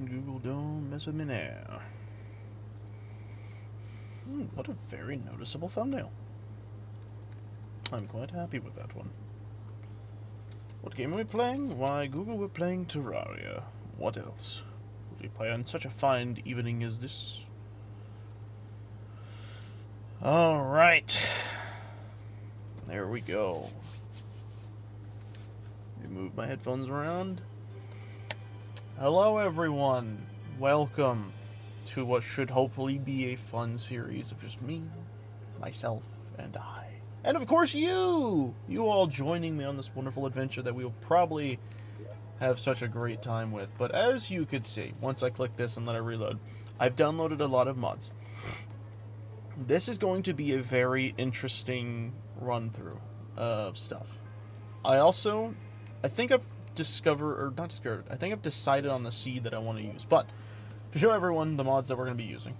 Google, don't mess with me now. What a very noticeable thumbnail. I'm quite happy with that one. What game are we playing? Why, Google, we're playing Terraria. What else would we play on such a fine evening as this? Alright. There we go. Let me move my headphones around. Hello everyone. Welcome to what should hopefully be a fun series of just me, myself, and I. And of course you! You all joining me on this wonderful adventure that we will probably have such a great time with. But as you could see, once I click this and let it reload, I've downloaded a lot of mods. This is going to be a very interesting run-through of stuff. I think I've decided on the seed that I want to use. But, to show everyone the mods that we're going to be using.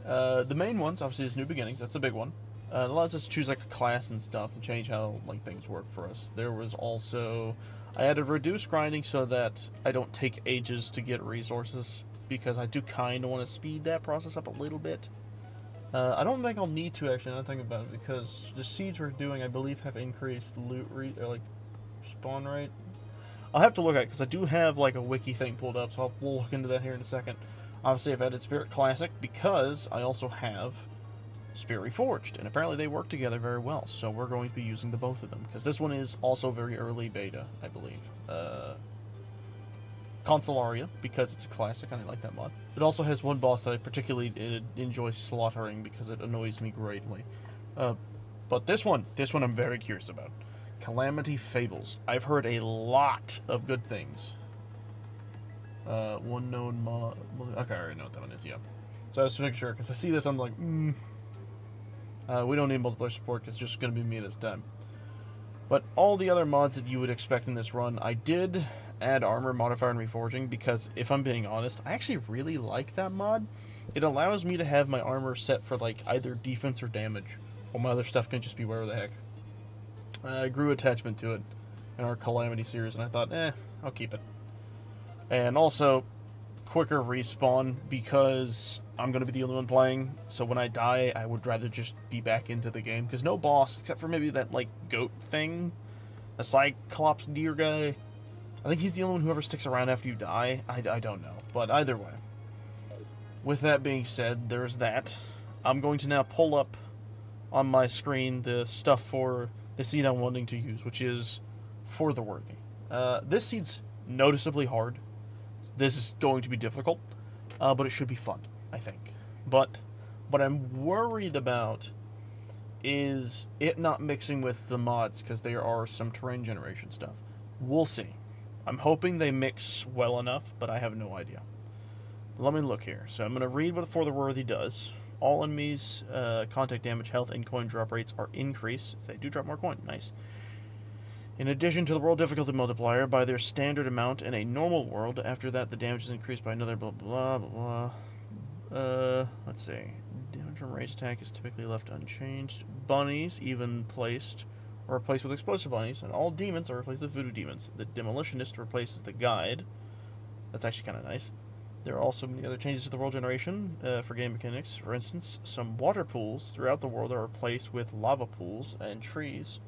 The main ones, obviously, is New Beginnings. That's a big one. It allows us to choose like a class and stuff and change how things work for us. There was also, I added reduced grinding so that I don't take ages to get resources, because I do kind of want to speed that process up a little bit. I don't think I'll need to actually, now think about it, because the seeds we're doing, I believe, have increased loot spawn rate. I'll have to look at it, because I do have a wiki thing pulled up, so we'll look into that here in a second. Obviously, I've added Spirit Classic because I also have Spirit Reforged, and apparently they work together very well, so we're going to be using the both of them, because this one is also very early beta, I believe. Consolaria, because it's a classic, and I like that mod. It also has one boss that I particularly enjoy slaughtering, because it annoys me greatly. But this one I'm very curious about. Calamity Fables. I've heard a lot of good things. One known mod... Okay, I already know what that one is, yeah. So I was making sure, because I see this, I'm like, we don't need multiplayer support, it's just going to be me this time. But all the other mods that you would expect in this run, I did add armor modifier and reforging, because if I'm being honest, I actually really like that mod. It allows me to have my armor set for either defense or damage, while my other stuff can just be wherever the heck. I grew attachment to it in our Calamity series, and I thought, I'll keep it. And also, quicker respawn, because I'm going to be the only one playing, so when I die, I would rather just be back into the game, because no boss, except for maybe that, goat thing, the Cyclops deer guy, I think he's the only one who ever sticks around after you die. I don't know, but either way. With that being said, there's that. I'm going to now pull up on my screen the stuff for the seed I'm wanting to use, which is For the Worthy. This seed's noticeably hard. This is going to be difficult, but it should be fun, I think. But what I'm worried about is it not mixing with the mods, because there are some terrain generation stuff. We'll see. I'm hoping they mix well enough, but I have no idea. Let me look here. So I'm going to read what For the Worthy does. All enemies' contact damage, health, and coin drop rates are increased. They do drop more coin. Nice. In addition to the world difficulty multiplier, by their standard amount in a normal world. After that, the damage is increased by another blah, blah, blah, blah. Let's see. Damage from ranged attack is typically left unchanged. Bunnies, even placed, are replaced with explosive bunnies, and all demons are replaced with voodoo demons. The demolitionist replaces the guide. That's actually kind of nice. There are also many other changes to the world generation for game mechanics. For instance, some water pools throughout the world are replaced with lava pools and trees.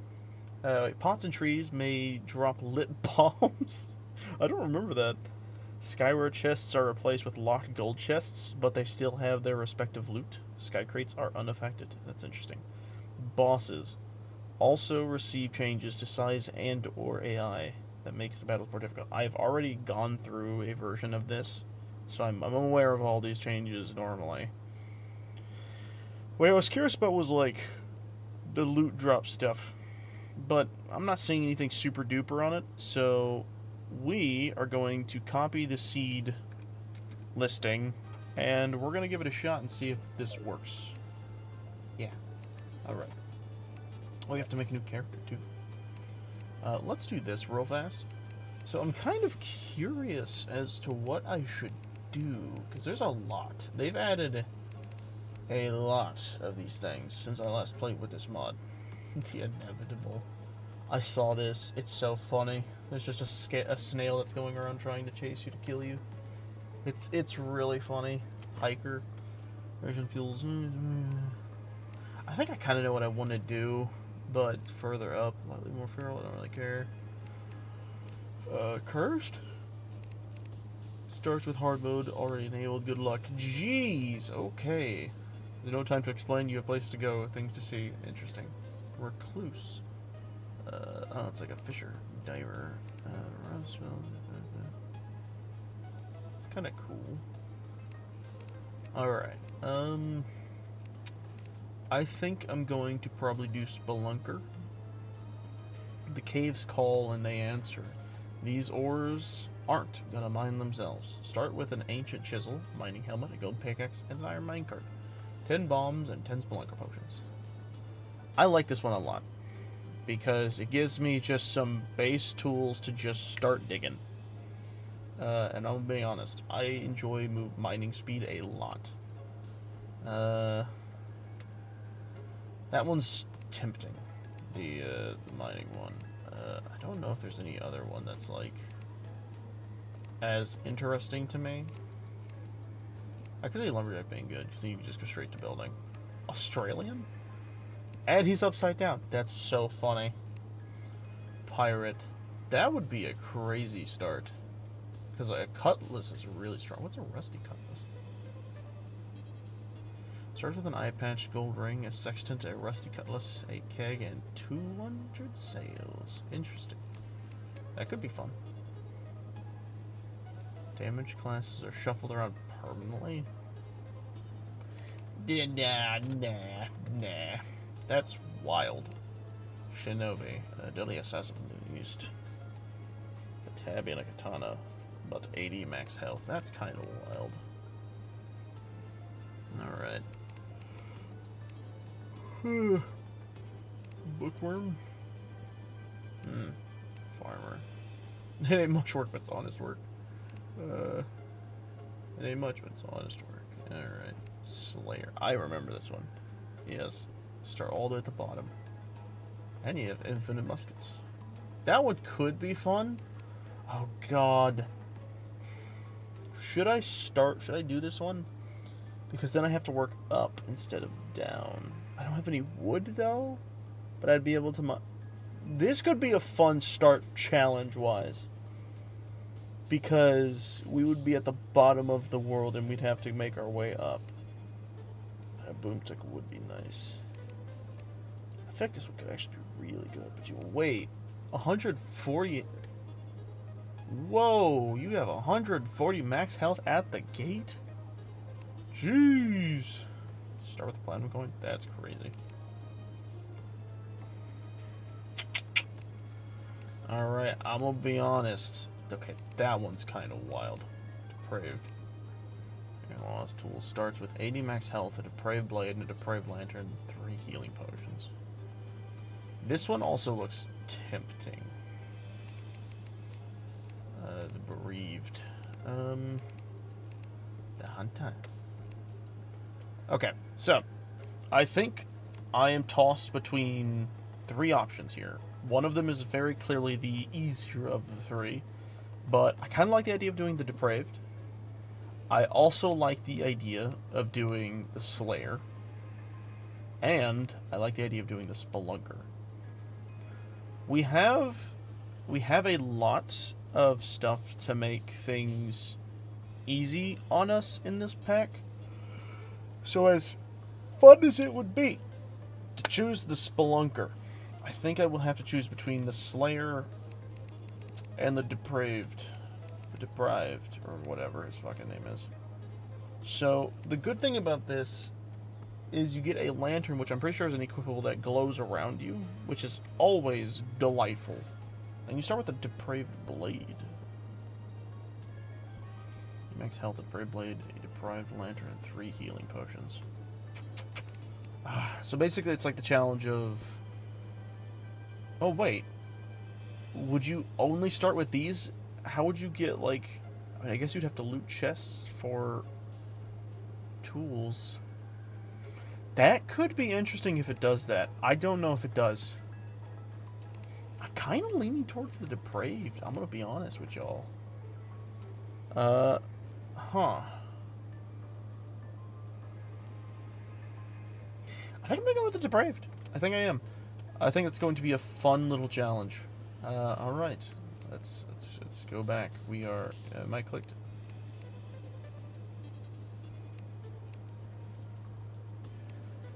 Pots and trees may drop lit bombs. I don't remember that. Skyward chests are replaced with locked gold chests, but they still have their respective loot. Sky crates are unaffected. That's interesting. Bosses also receive changes to size and or AI that makes the battles more difficult. I've already gone through a version of this, so I'm aware of all these changes normally. What I was curious about was the loot drop stuff, but I'm not seeing anything super duper on it, so we are going to copy the seed listing, and we're going to give it a shot and see if this works. Yeah. Alright. Oh, you have to make a new character, too. Let's do this real fast. So I'm kind of curious as to what I should do, because there's a lot. They've added a lot of these things since I last played with this mod. The inevitable. I saw this. It's so funny. There's just a snail that's going around trying to chase you to kill you. It's really funny. Hiker. Version feels... I think I kind of know what I want to do, but it's further up. Slightly more feral, I don't really care. Cursed? Starts with hard mode, already enabled, good luck. Jeez, okay. There's no time to explain, you have a place to go, things to see. Interesting. Recluse. Oh, it's like a fisher. Diver. Roseville. It's kind of cool. Alright. I think I'm going to probably do Spelunker. The caves call and they answer. These ores aren't gonna mine themselves. Start with an ancient chisel, mining helmet, a gold pickaxe, and an iron minecart. 10 bombs and 10 Spelunker potions. I like this one a lot because it gives me just some base tools to just start digging. And I'm being honest, I enjoy mining speed a lot. That one's tempting, the mining one. I don't know if there's any other one that's like as interesting to me. I could see Lumberjack being good because then you can just go straight to building. Australian? And he's upside down. That's so funny. Pirate. That would be a crazy start. Because a cutlass is really strong. What's a rusty cutlass? Starts with an eye patch, gold ring, a sextant, a rusty cutlass, a keg, and 200 sails. Interesting. That could be fun. Damage classes are shuffled around permanently. Nah. That's wild. Shinobi, a deadly assassin used a tabby and a katana, but 80 max health. That's kind of wild. Alright. Bookworm? Farmer. It ain't much work, but it's honest work. It ain't much, but it's honest work. Alright. Slayer. I remember this one. Yes. Start all the way at the bottom. And you have infinite muskets. That one could be fun. Oh, God. Should I do this one? Because then I have to work up instead of down. I don't have any wood, though. But I'd be able to... This could be a fun start challenge-wise. Because we would be at the bottom of the world and we'd have to make our way up. A boomstick would be nice. I think this one could actually be really good. But you wait. 140... Whoa! You have 140 max health at the gate? Jeez! Start with the platinum coin? That's crazy. Alright, I'm gonna be honest. Okay, that one's kind of wild. Depraved. Lost tool starts with 80 max health, a depraved blade, and a depraved lantern, 3 healing potions. This one also looks tempting. The bereaved. The hunter. Okay, so I think I am tossed between 3 options here. One of them is very clearly the easier of the 3, but I kind of like the idea of doing the depraved. I also like the idea of doing the Slayer, and I like the idea of doing the Spelunker. We have a lot of stuff to make things easy on us in this pack. So as fun as it would be to choose the Spelunker, I think I will have to choose between the Slayer and the Depraved. The Deprived, or whatever his fucking name is. So, the good thing about this is you get a lantern, which I'm pretty sure is an equipable that glows around you, which is always delightful. And you start with the Depraved Blade. Max health, a depraved blade, a deprived lantern, and 3 healing potions. So basically it's like the challenge of... Oh, wait. Would you only start with these? How would you get, like... I mean, I guess you'd have to loot chests for tools. That could be interesting if it does that. I don't know if it does. I'm kind of leaning towards the depraved. I'm going to be honest with y'all. Huh. I think I'm gonna go with the depraved. I think I am. I think it's going to be a fun little challenge. All right. Let's go back. We are. Am I clicked?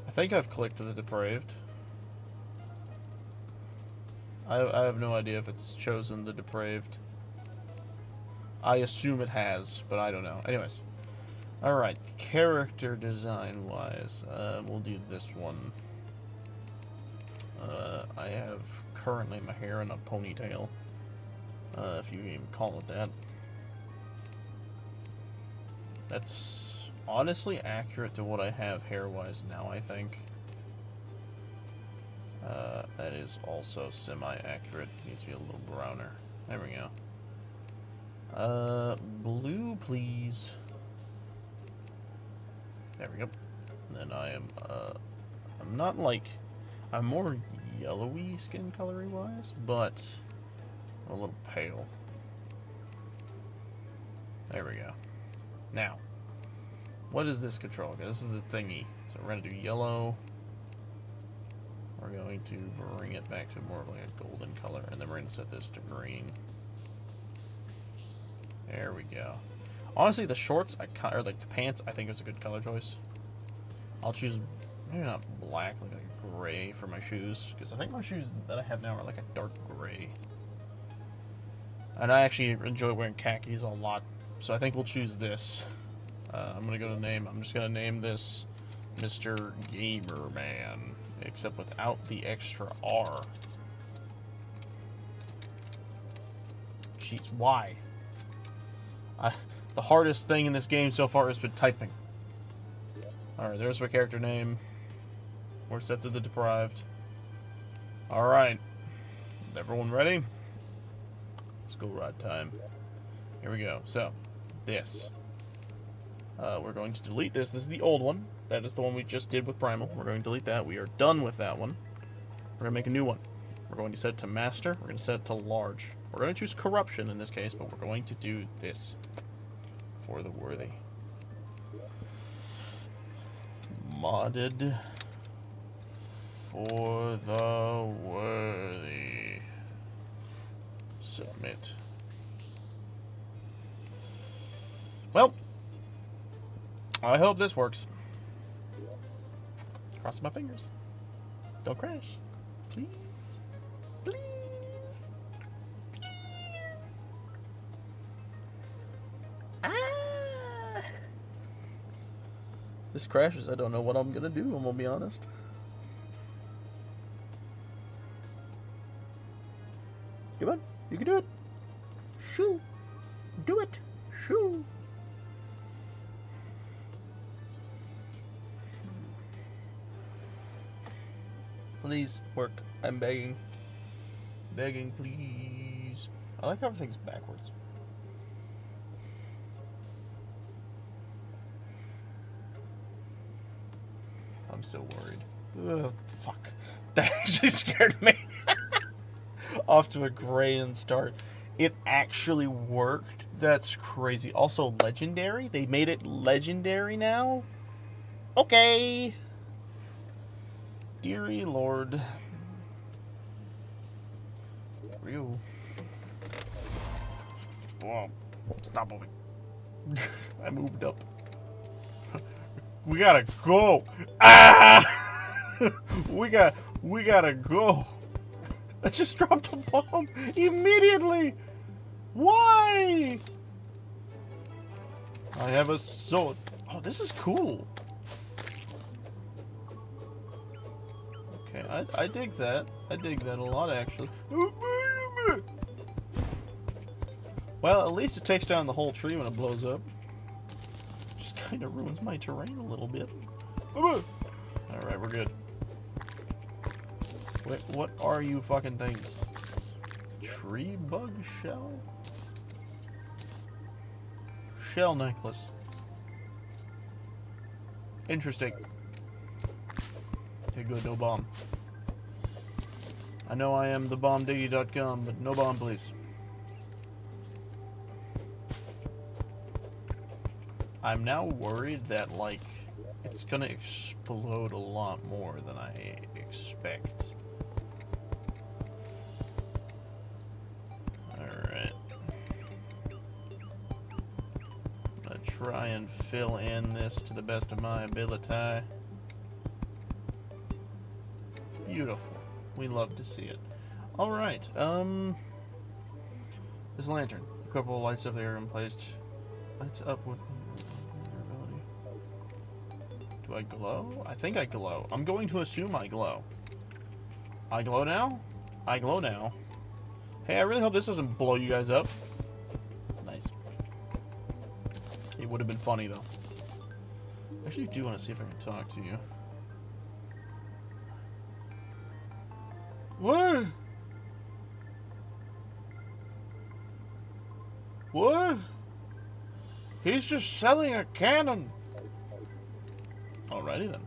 I think I've clicked the depraved. I have no idea if it's chosen the depraved. I assume it has, but I don't know. Anyways. Alright, character design wise, we'll do this one. I have currently my hair in a ponytail, if you can even call it that. That's honestly accurate to what I have hair-wise now, I think. That is also semi-accurate. Needs to be a little browner. There we go. Blue, please. There we go. And then I am, I'm not like, I'm more yellowy skin colory-wise, but a little pale. There we go. Now, what is this control? Okay, this is the thingy. So we're going to do yellow. We're going to bring it back to more of like a golden color, and then we're going to set this to green. There we go. Honestly, the shorts, or like the pants, I think is a good color choice. I'll choose, maybe not black, like a gray for my shoes, because I think my shoes that I have now are like a dark gray. And I actually enjoy wearing khakis a lot, so I think we'll choose this. I'm going to go to name, I'm just going to name this Mr. Gamer Man, except without the extra R. Jeez, why? The hardest thing in this game so far has been typing. Alright, there's my character name. We're set to the deprived. Alright. Everyone ready? Let's go ride time. Here we go. So, this. We're going to delete this. This is the old one. That is the one we just did with Primal. We're going to delete that. We are done with that one. We're going to make a new one. We're going to set it to master. We're going to set it to large. We're going to choose corruption in this case, but we're going to do this for the worthy. Modded for the worthy. Submit. Well, I hope this works. Cross my fingers. Don't crash. Please. Please. Please. Ah. This crashes. I don't know what I'm gonna do, I'm gonna be honest. Come on. You can do it. Shoo. Do it. Shoo. Please work. I'm begging. Begging, please. I like how everything's backwards. I'm so worried. Ugh, fuck. That actually scared me. Off to a grand start. It actually worked. That's crazy. Also, legendary? They made it legendary now? Okay. Deary Lord. Real. Whoa. Stop moving. I moved up. We gotta go. Ah! we gotta go. I just dropped a bomb immediately. Why? I have a sword. Oh, this is cool. Okay, I dig that. I dig that a lot, actually. Well, at least it takes down the whole tree when it blows up. Just kind of ruins my terrain a little bit. Alright, we're good. Wait, what are you fucking things? Tree bug shell? Shell necklace. Interesting. Okay, good, no bomb. I know I am the bombdiggy.com, but no bomb, please. I'm now worried that, like, it's gonna explode a lot more than I expect. Alright. I'm gonna try and fill in this to the best of my ability. Beautiful. We love to see it. Alright, this lantern. A couple of lights up there and placed. Lights up with durability. Do I glow? I think I glow. I'm going to assume I glow. I glow now? I glow now. Hey, I really hope this doesn't blow you guys up. Nice. It would have been funny, though. I actually do want to see if I can talk to you. What? What? He's just selling a cannon. Alrighty then.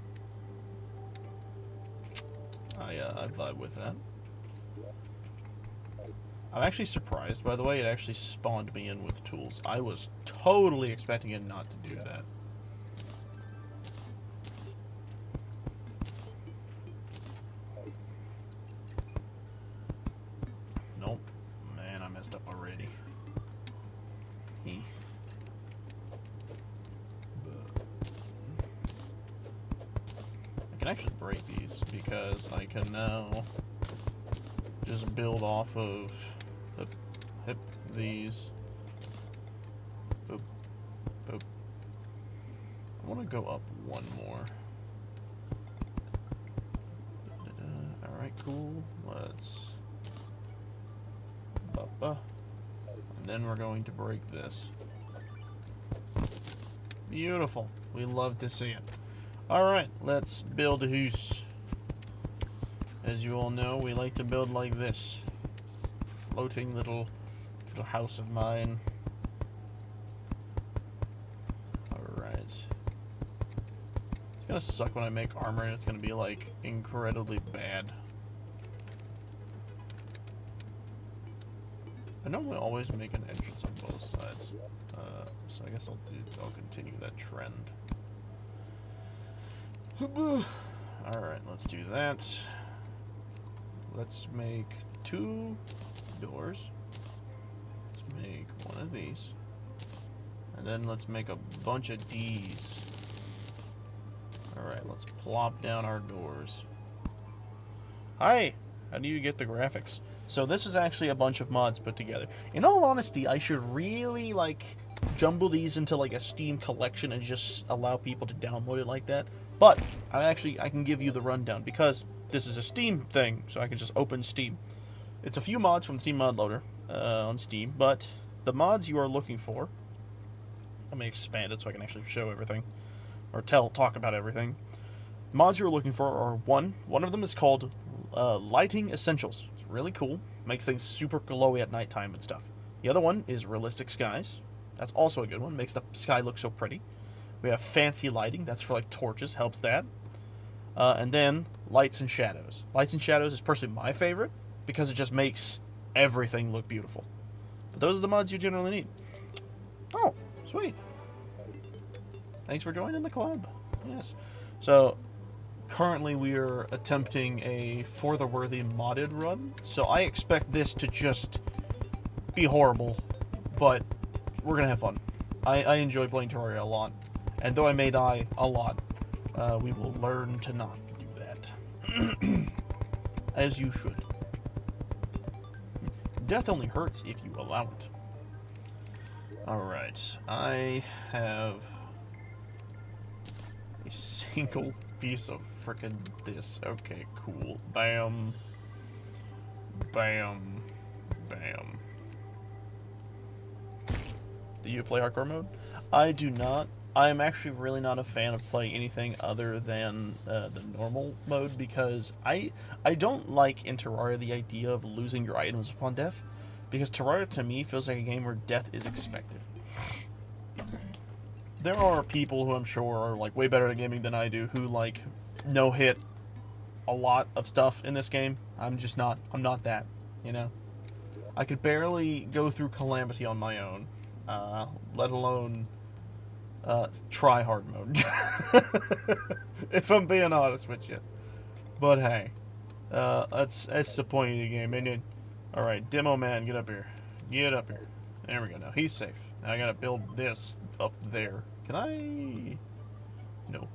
I vibe with that. I'm actually surprised, by the way, it actually spawned me in with tools. I was totally expecting it not to do that. Nope. Man, I messed up already. I can actually break these because I can now just build off of these. Boop, boop. I want to go up one more. Alright, cool. Let's... And then we're going to break this. Beautiful. We love to see it. Alright, let's build a house. As you all know, we like to build like this. Floating little house of mine. Alright. It's gonna suck when I make armor and it's gonna be like incredibly bad. I normally always make an entrance on both sides. So I guess I'll continue that trend. Alright, let's do that. Let's make 2 doors. Let's make one of these. And then let's make a bunch of D's. Alright, let's plop down our doors. Hi! How do you get the graphics? So this is actually a bunch of mods put together. In all honesty, I should really, like, jumble these into, like, a Steam collection and just allow people to download it like that. But I can give you the rundown because this is a Steam thing, so I can just open Steam. It's a few mods from the Steam mod loader on Steam, but the mods you are looking for... Let me expand it so I can actually show everything. Or talk about everything. The mods you're looking for are one of them is called Lighting Essentials. It's really cool. Makes things super glowy at nighttime and stuff. The other one is Realistic Skies. That's also a good one. Makes the sky look so pretty. We have Fancy Lighting. That's for like torches. Helps that. And then Lights and Shadows. Lights and Shadows is personally my favorite because it just makes everything look beautiful. But those are the mods you generally need. Oh, sweet. Thanks for joining the club. Yes. So currently we are attempting a For the Worthy modded run. So I expect this to just be horrible, but we're going to have fun. I enjoy playing Terraria a lot. And though I may die a lot, we will learn to not do that. As you should. Death only hurts if you allow it. Alright, I have a single piece of frickin' this. Okay, cool. Bam. Bam. Bam. Do you play hardcore mode? I do not. I'm actually really not a fan of playing anything other than the normal mode because I don't like in Terraria the idea of losing your items upon death, because Terraria to me feels like a game where death is expected. There are people who I'm sure are like way better at gaming than I do who like no-hit a lot of stuff in this game. I'm not that, you know? I could barely go through Calamity on my own, let alone try hard mode. If I'm being honest with you. But hey, that's the point of the game, isn't it? Alright, Demo Man, get up here. Get up here. There we go. Now he's safe. Now I gotta build this up there. Can I? No.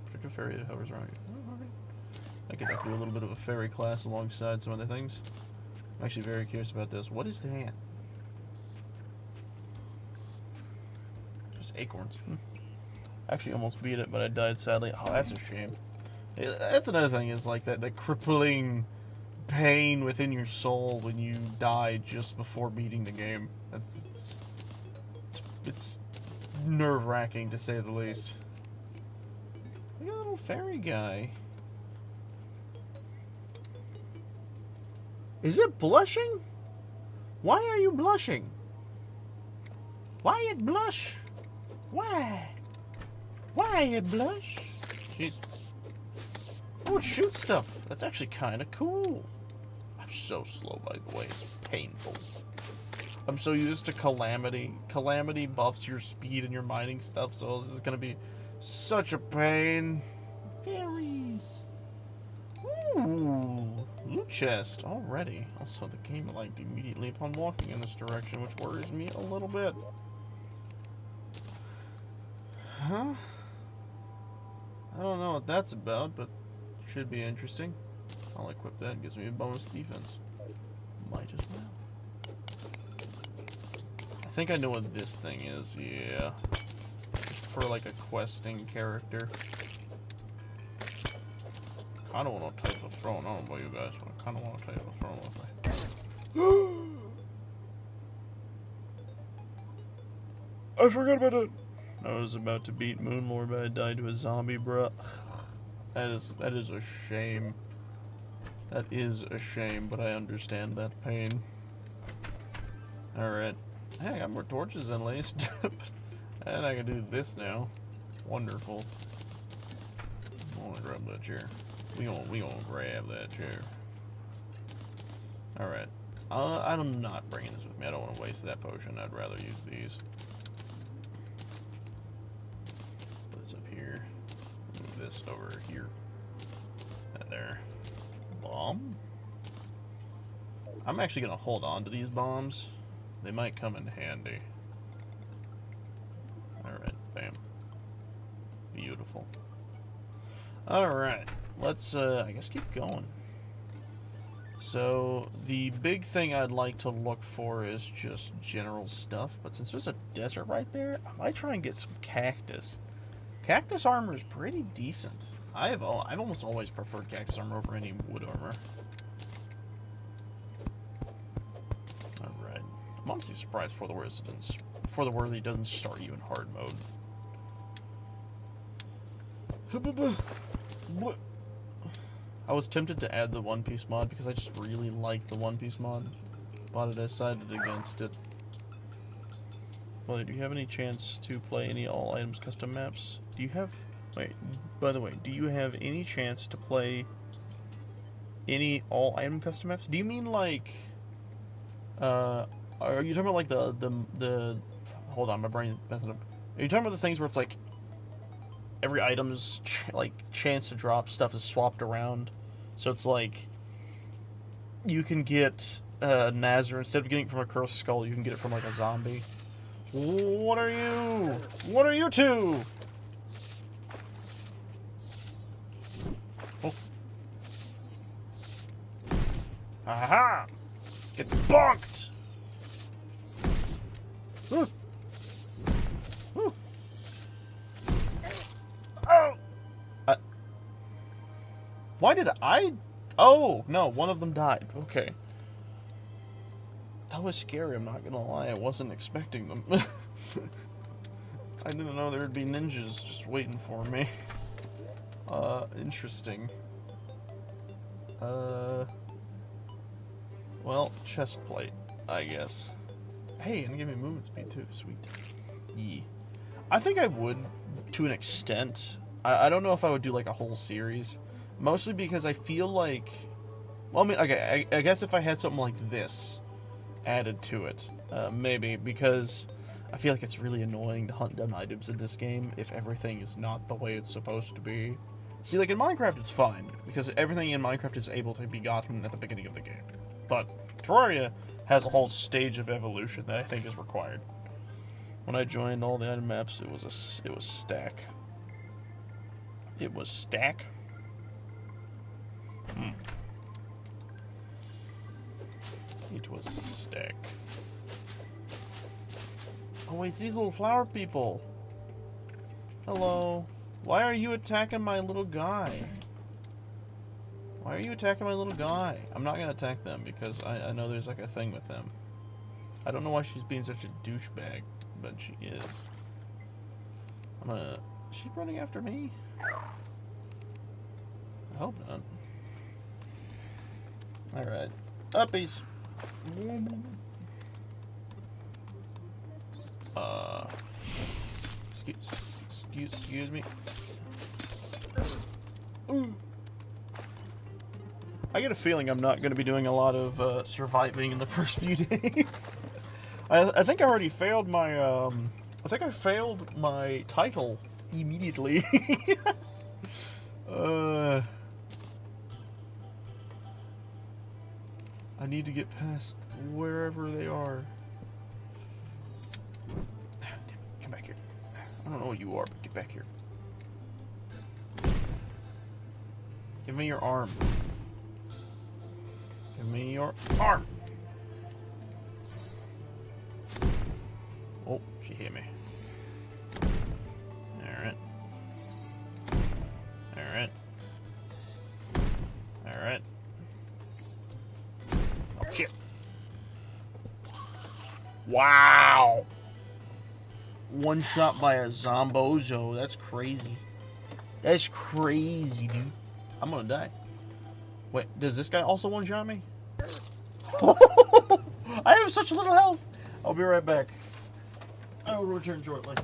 Protective fairy that hovers around you. Oh, okay. I could do a little bit of a fairy class alongside some other things. I'm actually very curious about this. What is that? Just acorns. Actually almost beat it, but I died sadly. Oh, that's a shame. That's another thing, is like that crippling pain within your soul when you die just before beating the game. It's nerve-wracking, to say the least. Look at that little fairy guy. Is it blushing? Why are you blushing? Why it blush? Why? Why it blush? Jeez. Oh, it shoots stuff. That's actually kind of cool. I'm so slow, by the way. It's painful. I'm so used to Calamity. Calamity buffs your speed and your mining stuff, so this is going to be such a pain. Fairies. Ooh. Loot chest already. Also, the game lagged immediately upon walking in this direction, which worries me a little bit. Huh? I don't know what that's about, but should be interesting. I'll equip that. It gives me a bonus defense. Might as well. I think I know what this thing is. Yeah. It's for like a questing character. I don't want to take the throne. I don't know about you guys, but I kind of want to take the throne with me. I forgot about it. I was about to beat Moonlord, but I died to a zombie, bruh. That is a shame. That is a shame, but I understand that pain. Alright. Hey, I got more torches at least. And I can do this now. Wonderful. I want to grab that chair. We gonna grab that chair. Alright. I'm not bringing this with me. I don't want to waste that potion. I'd rather use these. Put this up here. Move this over here. And there. Bomb? I'm actually gonna hold on to these bombs. They might come in handy. Alright, bam. Beautiful. Alright, let's, I guess keep going. So, the big thing I'd like to look for is just general stuff, but since there's a desert right there, I might try and get some cactus. Cactus armor is pretty decent. I've almost always preferred cactus armor over any wood armor. Alright. I'm honestly surprised For the Worthy doesn't start you in hard mode. I was tempted to add the One Piece mod because I just really like the One Piece mod, but I decided against it. Well, do you have any chance to play any all items custom maps? Do you have... Wait, by the way, do you have any chance to play any all item custom maps? Do you mean like... are you talking about like the hold on, my brain's messing up. Are you talking about the things where it's like every item's chance to drop stuff is swapped around? So it's like you can get Nazar, instead of getting it from a cursed skull, you can get it from like a zombie. What are you? What are you two? Oh. Aha! Get bonked! Ooh. Ooh. Oh! Why did I... Oh, no, one of them died. Okay. That was scary, I'm not gonna lie. I wasn't expecting them. I didn't know there would be ninjas just waiting for me. Interesting. Well, chest plate, I guess. Hey, and give me movement speed too. Sweet. Yeah. I think I would, to an extent. I don't know if I would do like a whole series. Mostly because I feel like... Well, I mean, okay, I guess if I had something like this added to it, maybe, because I feel like it's really annoying to hunt down items in this game if everything is not the way it's supposed to be. See, like in Minecraft it's fine, because everything in Minecraft is able to be gotten at the beginning of the game. But Terraria has a whole stage of evolution that I think is required. When I joined all the item maps, it was stack. It was stack? It was stack. Oh wait, it's these little flower people. Hello. Why are you attacking my little guy? Why are you attacking my little guy? I'm not gonna attack them because I know there's like a thing with them. I don't know why she's being such a douchebag, but she is. Is she running after me? I hope not. Alright. Uppies! Excuse me. Ooh. I get a feeling I'm not going to be doing a lot of surviving in the first few days. I think I already failed my I think I failed my title immediately. I need to get past wherever they are. Come back here. I don't know what you are, but get back here. Give me your arm. Give me your arm. Oh, she hit me. Alright. Alright. Alright. Oh, shit. Wow! One shot by a zombozo. That's crazy. That's crazy, dude. I'm gonna die. Wait, does this guy also one shot me? I have such little health. I'll be right back. I will return shortly.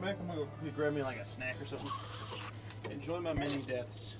Back, I'm gonna go grab me like a snack or something. Enjoy my mini deaths.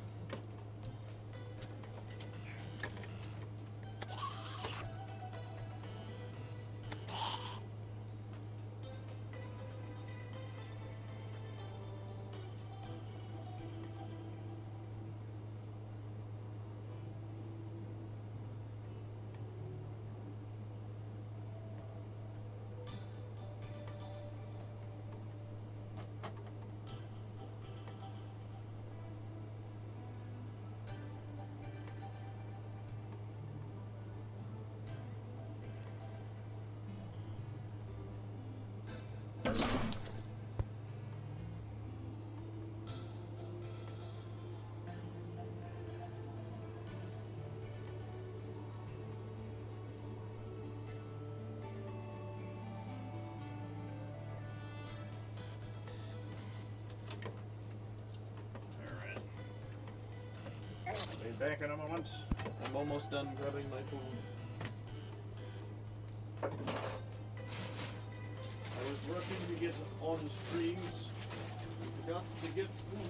Be back in a moment. I'm almost done grabbing my food. I was rushing to get on the streams. Forgot to get food.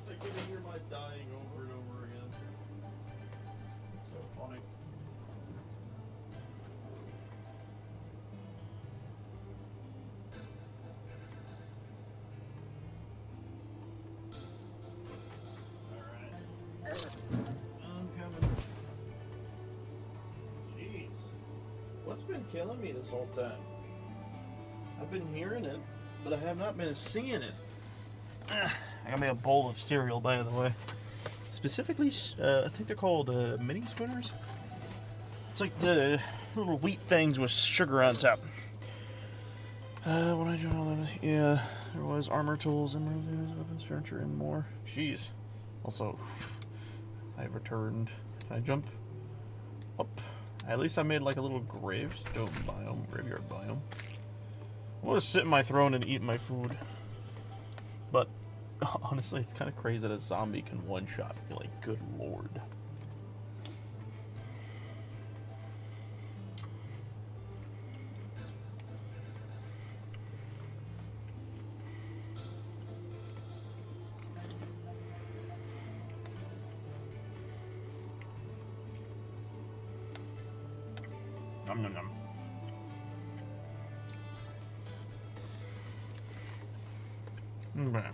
I can hear my dying over and over again. It's so funny. Alright. I'm coming. Jeez. What's been killing me this whole time? I've been hearing it, but I have not been seeing it. I got me a bowl of cereal, by the way. Specifically, I think they're called mini spooners. It's like the little wheat things with sugar on top. When I joined all them, yeah, there was armor tools, and weapons, furniture, and more. Jeez. Also, I've returned. Can I jump up? At least I made like a little gravestone biome, graveyard biome. I want to sit in my throne and eat my food. But honestly, it's kind of crazy that a zombie can one-shot me. Like, good lord. Nom nom nom. Okay.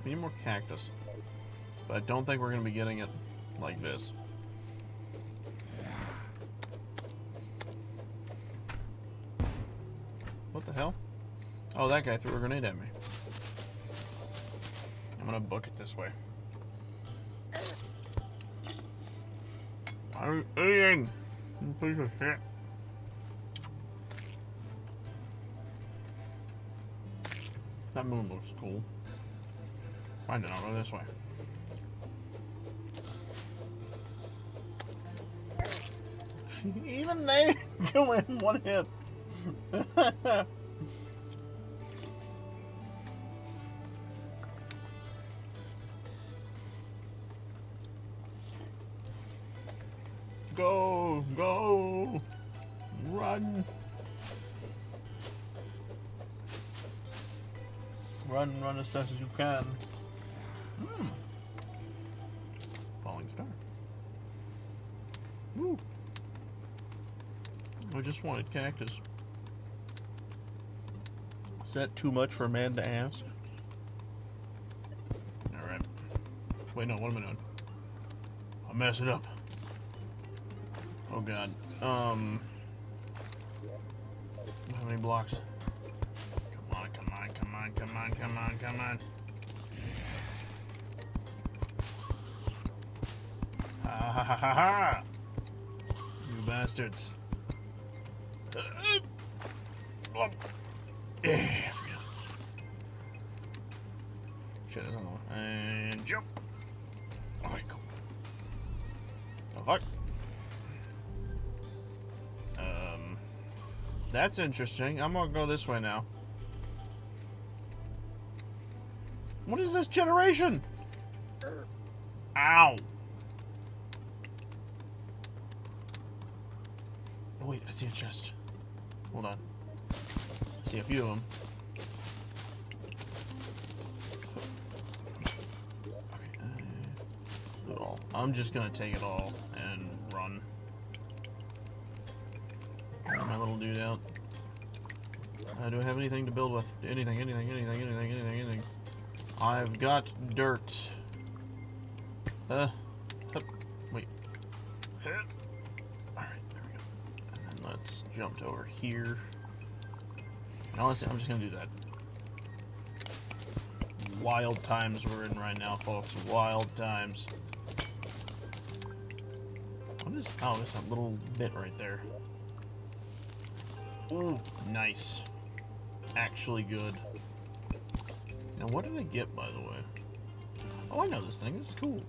We need more cactus. But I don't think we're going to be getting it like this. What the hell? Oh, that guy threw a grenade at me. I'm going to book it this way. I'm eating! You piece of shit. That moon looks cool. Why did I go this way? Even they go in one hit. Go, go, run. Run as fast as you can. Falling star. Woo. I just wanted cactus. Is that too much for a man to ask? Alright. Wait, no, what am I doing? I'm messing up. Oh god. How many blocks? Come on, come on, come on, come on, come on, come on. Ha ha ha ha ha! You bastards. Shit, there's another one. And jump! Alright, cool. Oh, fuck. That's interesting. I'm gonna go this way now. What is this generation? Ow! Oh, wait, I see a chest. Hold on. I see a few of them. Okay. I'm just gonna take it all and run. My little dude out. Do I have anything to build with? Anything. I've got dirt. Wait. Alright, there we go. And then let's jump to over here. And honestly, I'm just gonna do that. Wild times we're in right now, folks. Wild times. What is... Oh, there's that little bit right there. Ooh, nice. Actually good. Now, what did I get, by the way? Oh, I know this thing. This is cool.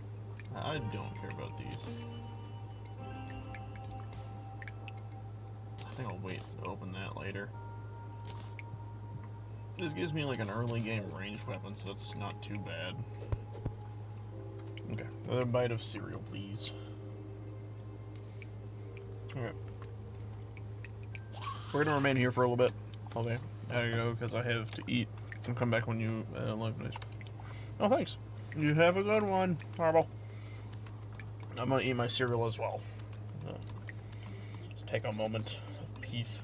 I don't care about these. I think I'll wait to open that later. This gives me, like, an early game ranged weapon, so that's not too bad. Okay. Another bite of cereal, please. Okay. We're gonna remain here for a little bit. Okay, I gotta go because I have to eat and come back when you leave, please. Oh, thanks. You have a good one, Marble. I'm gonna eat my cereal as well. Just take a moment of peace.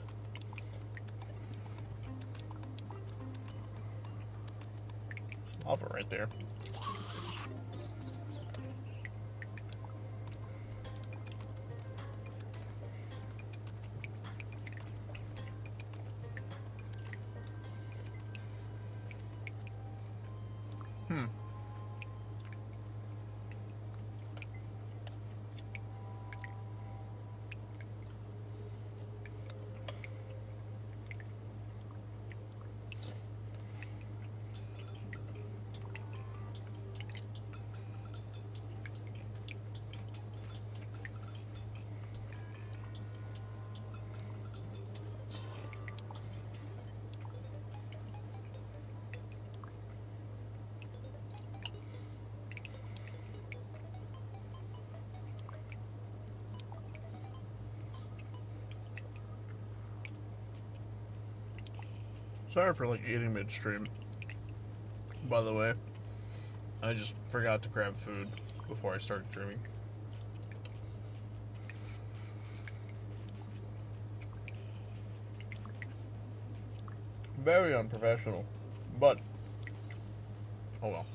Lava right there. Sorry for like eating midstream. By the way, I just forgot to grab food before I started streaming. Very unprofessional, but oh well.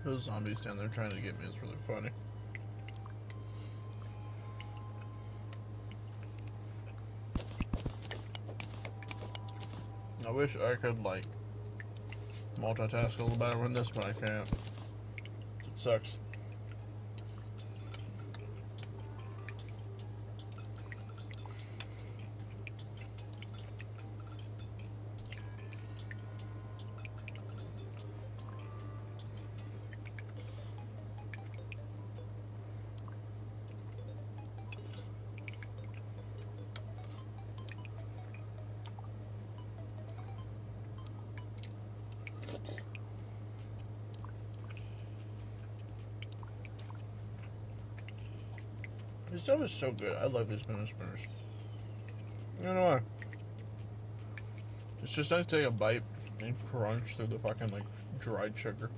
Those zombies down there trying to get me is really funny. I wish I could, like, multitask a little better with this, but I can't. It sucks. This stuff is so good. I love these banana spinners. I don't know why. It's just nice to take a bite and crunch through the fucking, like, dried sugar.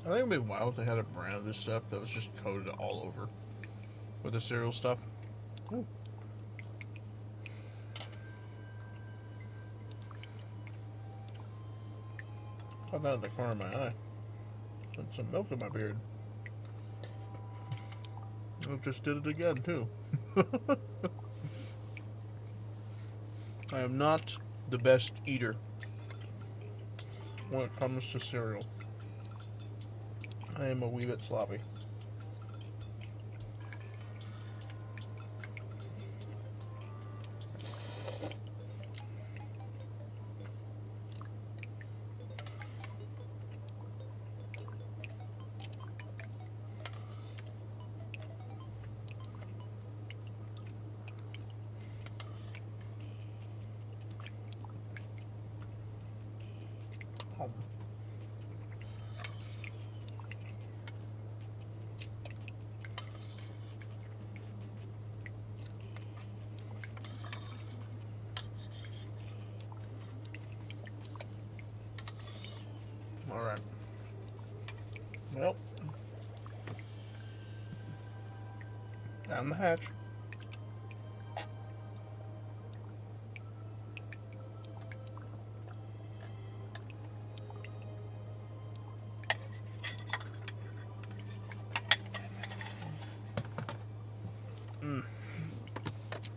I think it'd be wild if they had a brand of this stuff that was just coated all over with the cereal stuff. Ooh. Caught that in the corner of my eye. Put some milk in my beard. I just did it again, too. I am not the best eater when it comes to cereal. I am a wee bit sloppy. Alright. Well. Down the hatch.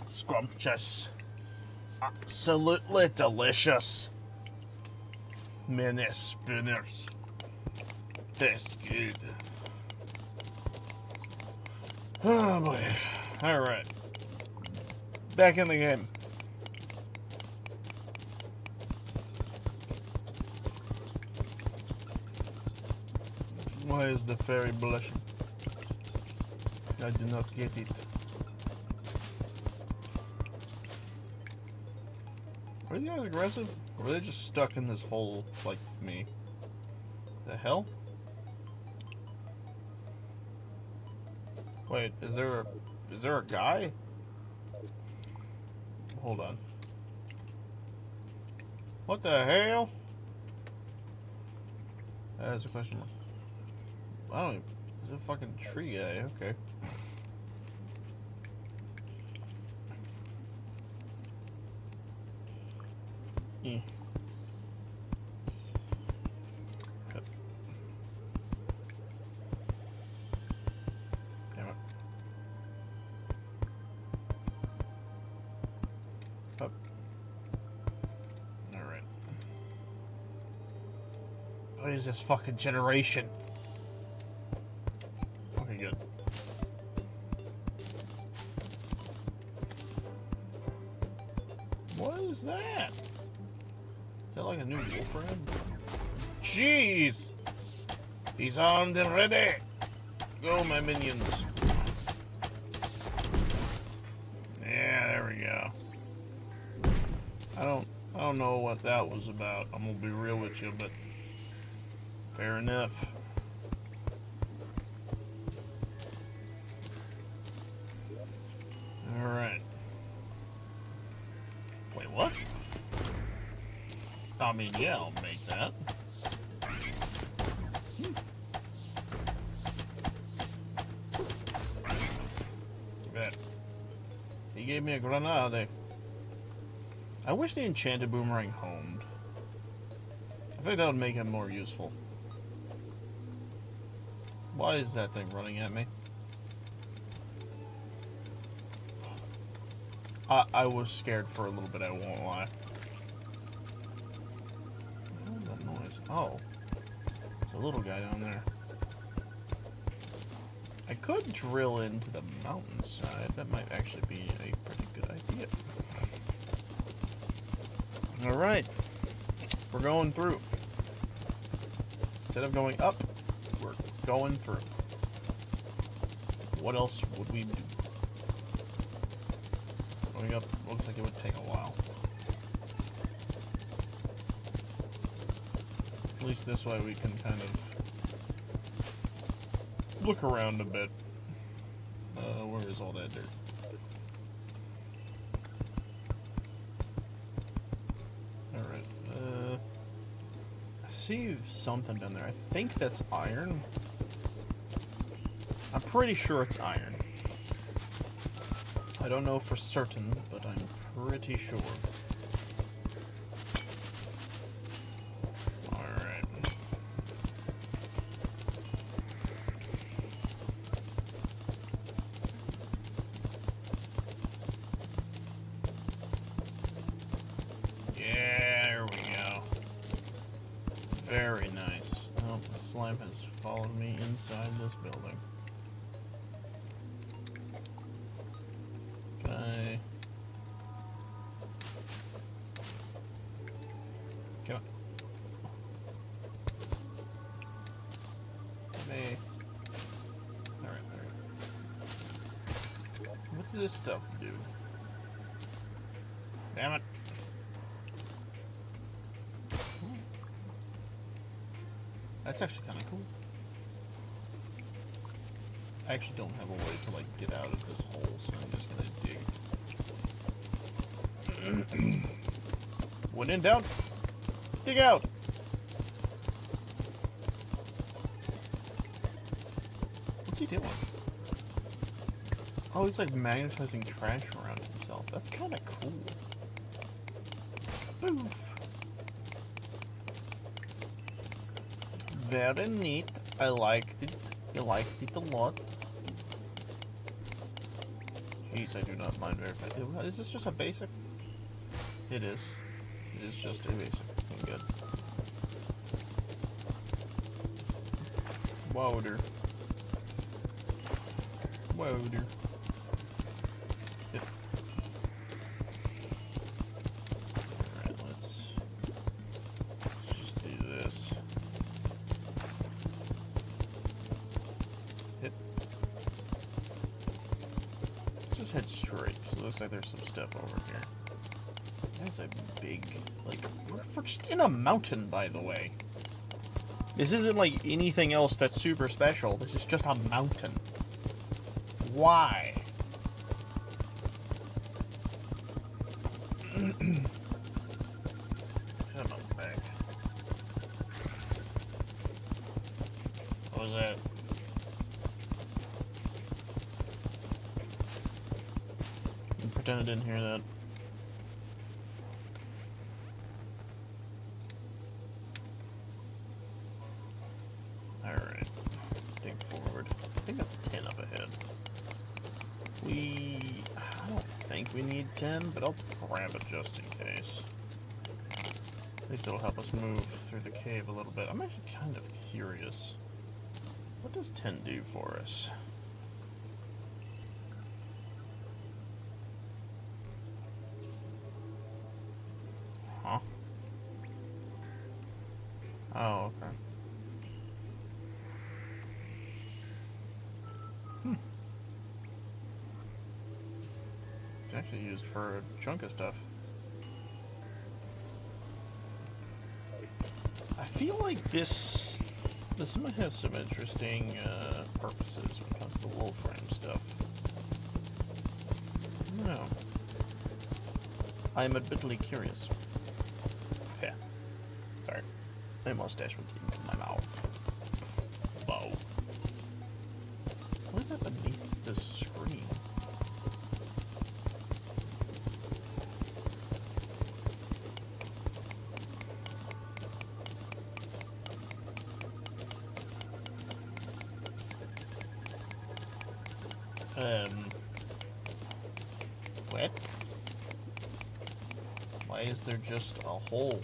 Scrumptious. Absolutely delicious. Mini spinners. Taste good. Oh boy. Alright. Back in the game. Why is the fairy blushing? I do not get it. Are these guys aggressive? Or are they just stuck in this hole like me? The hell? Wait, is there a guy? Hold on. What the hell? That is a question mark. I don't even... There's a fucking tree guy, okay. Yep. Damn it. Up. What is this fucking generation? Okay, good. What is that? Is that like a new girlfriend? Jeez! He's armed and ready! Go, my minions. Yeah, there we go. I don't know what that was about. I'm gonna be real with you, but fair enough. Alright. Wait, what? I mean, yeah, I'll make that. Bet. He gave me a grenade. I wish the enchanted boomerang homed. I think that would make him more useful. Why is that thing running at me? I was scared for a little bit, I won't lie. What was that noise? Oh. There's a little guy down there. I could drill into the mountainside. That might actually be a pretty good idea. Alright. We're going through. Instead of going up, we're going through. What else would we do? Going up looks like it would take a while. At least this way we can kind of look around a bit. Where is all that dirt? Alright, I see something down there. I think that's iron. I'm pretty sure it's iron. I don't know for certain, but I'm pretty sure. Alright. Yeah, there we go. Very nice. Oh, the slime has followed me inside this building. Come on. Hey. Alright. What does this stuff do? Damn it. That's actually kind of cool. I actually don't have a way to, like, get out of this hole, so I'm just gonna dig. When in doubt, dig out! What's he doing? Oh, he's, like, magnetizing trash around himself. That's kind of cool. Oof. Very neat. I liked it. You liked it a lot. Jeez, I do not mind verifying. Is this just a basic? It is. It is just a basic. Okay, good. Wowder. Wowder. Yep. Alright, let's just do this. Hit. Let's just head straight, because it looks like there's some stuff over here. That's a big, like, we're just in a mountain, by the way. This isn't like anything else that's super special. This is just a mountain. Why? Come on back. What was that? Pretend I didn't hear that. Alright, let's dig forward. I think that's 10 up ahead. I don't think we need 10, but I'll grab it just in case. At least it'll help us move through the cave a little bit. I'm actually kind of curious. What does 10 do for us? Huh? Oh, okay. It's actually used for a chunk of stuff. I feel like this might have some interesting purposes when it comes to wolf frame stuff. I don't know. I'm admittedly curious. Yeah. Sorry. My mustache went into my mouth. Whoa. What is that beneath the screen? What? Why is there just a hole?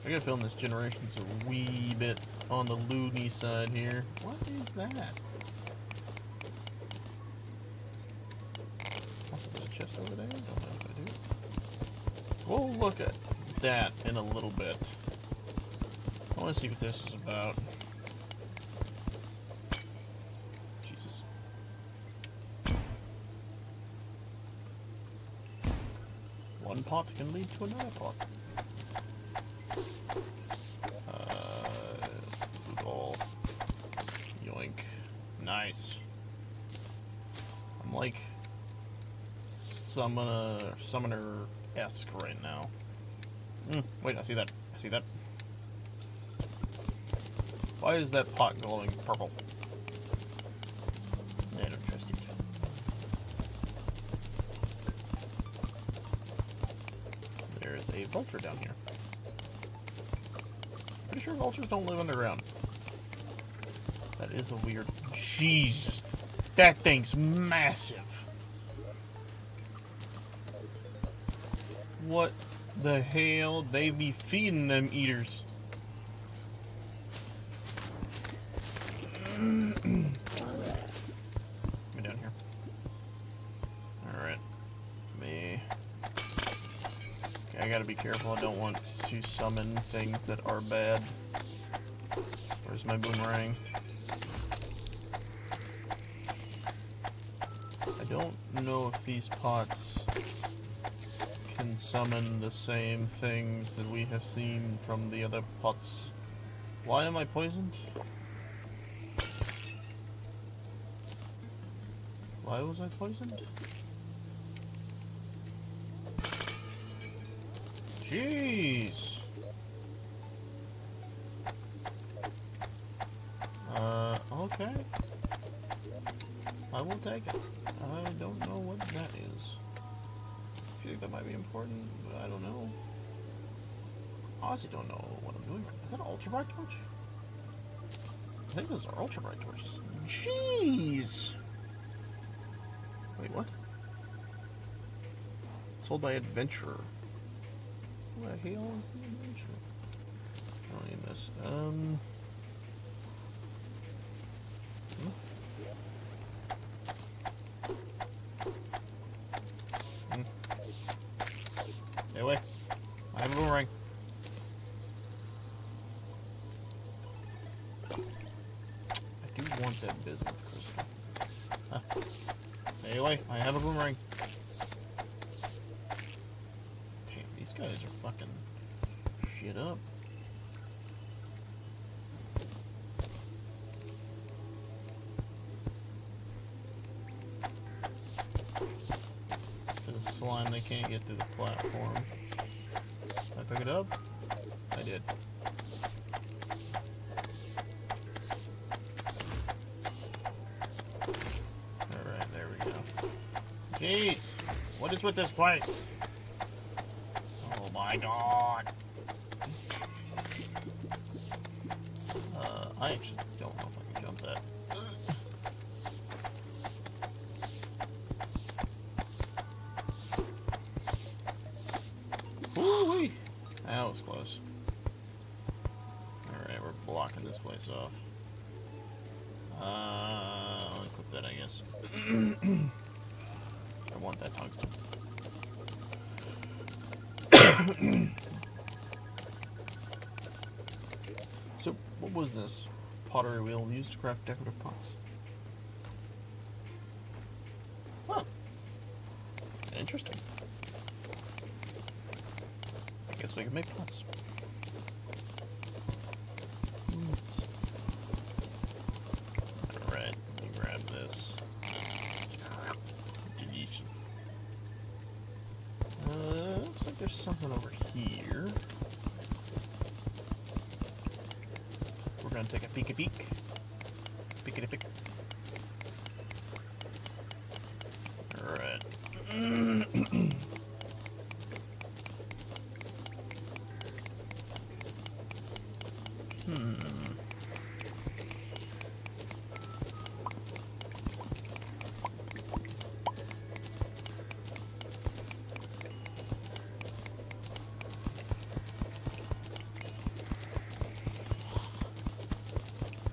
I gotta film this generation's a wee bit on the loony side here. What is that? Possibly a chest over there? Don't know if I do. We'll look at that in a little bit. I want to see what this is about. Jesus. One pot can lead to another pot. Google. Yoink. Nice. I'm like summoner-esque right now. Wait, I see that. I see that. Why is that pot glowing purple? I don't trust it. There's a vulture down here. Pretty sure vultures don't live underground. That is a weird... Jesus! That thing's massive! What the hell? They be feeding them eaters. Get me down here. Alright. Me. Okay, I gotta be careful. I don't want to summon things that are bad. Where's my boomerang? I don't know if these pots can summon the same things that we have seen from the other pots. Why am I poisoned? Why was I poisoned? Jeez! Okay. I will take it. I don't know what that is. I feel like that might be important, but I don't know. I honestly don't know what I'm doing. Is that an ultra bright torch? I think those are ultra bright torches. Jeez! Wait, what? Sold by Adventurer. Who the hell is the Adventurer? I don't need this. Stay away. I have a boomerang. I do want that bismuth crystal. Huh. Stay away. I have a boomerang. Damn, these guys are fucking shit up. Slime, they can't get through the platform. Did I pick it up? I did. Alright, there we go. Jeez! What is with this place? Oh my god! I actually don't know if I can jump that. ridiculous. Alright, we're blocking this place off. I'll equip that, I guess. I want that tungsten. So, what was this? Pottery wheel used to craft decorative pots. Huh. Interesting. I guess we can make pots. Oops. Alright, let me grab this. Delicious. Looks like there's something over here. We're gonna take a peek. Peekity peek. Alright.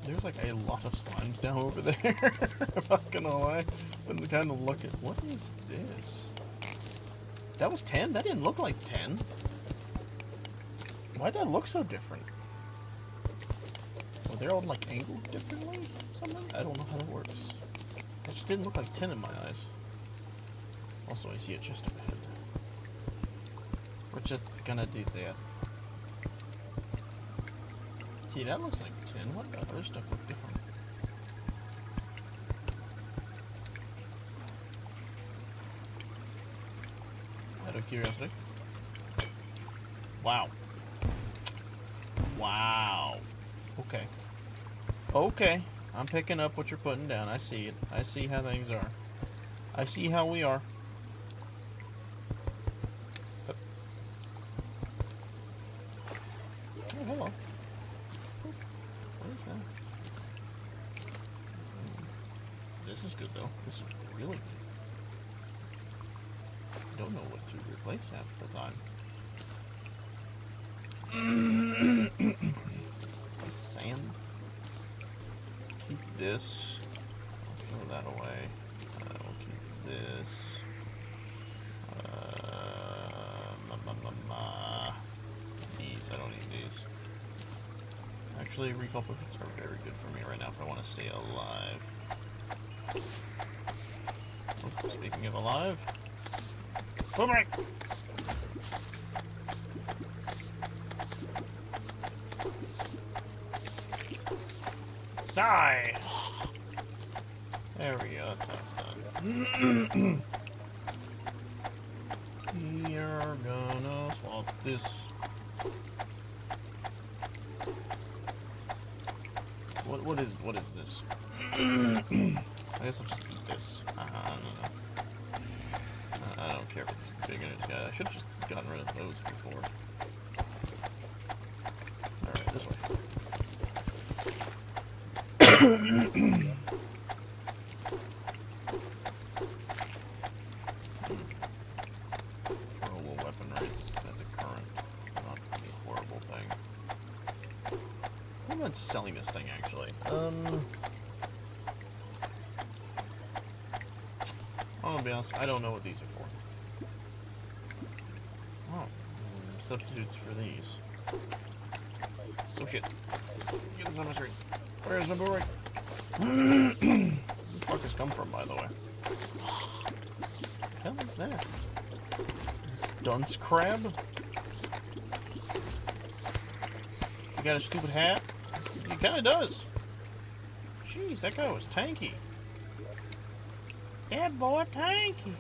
There's like a lot of slimes down over there. I'm not gonna lie. But kind of look at what is this? That was 10? That didn't look like 10. Why'd that look so different? Well, they're all like angled differently? Something? I don't know how that works. It just didn't look like 10 in my eyes. Also, I see it just up ahead. We're just gonna do that. See, that looks like 10. What the other stuff look different? Out of curiosity. Wow. Wow. Okay. Okay. I'm picking up what you're putting down. I see it. I see how things are. I see how we are. Oh, hello. What is that? This is good, though. This is really good. I don't know what to replace half the time. Sand. Keep this. I'll throw that away. We'll keep this. These. I don't need these. Actually, recall potions are very good for me right now if I want to stay alive. Oh, speaking of alive. Boomerang! Die! There we go, that's how it's done. We are gonna swap this. What is this? I guess I'll just eat this. No. I don't care if it's big and it's got. I should have just gotten rid of those before. Alright, this way. Throwable weapon right at the current. Not a horrible thing. I'm not selling this thing actually. I'll be honest, I don't know what these are for. Oh, substitutes for these. Oh shit. Get this on my screen. Where's my boomerang? Where the fuckers come from, by the way? What the hell is that? Dunce crab? You got a stupid hat? He kinda does. Jeez, that guy was tanky. That boy tanky.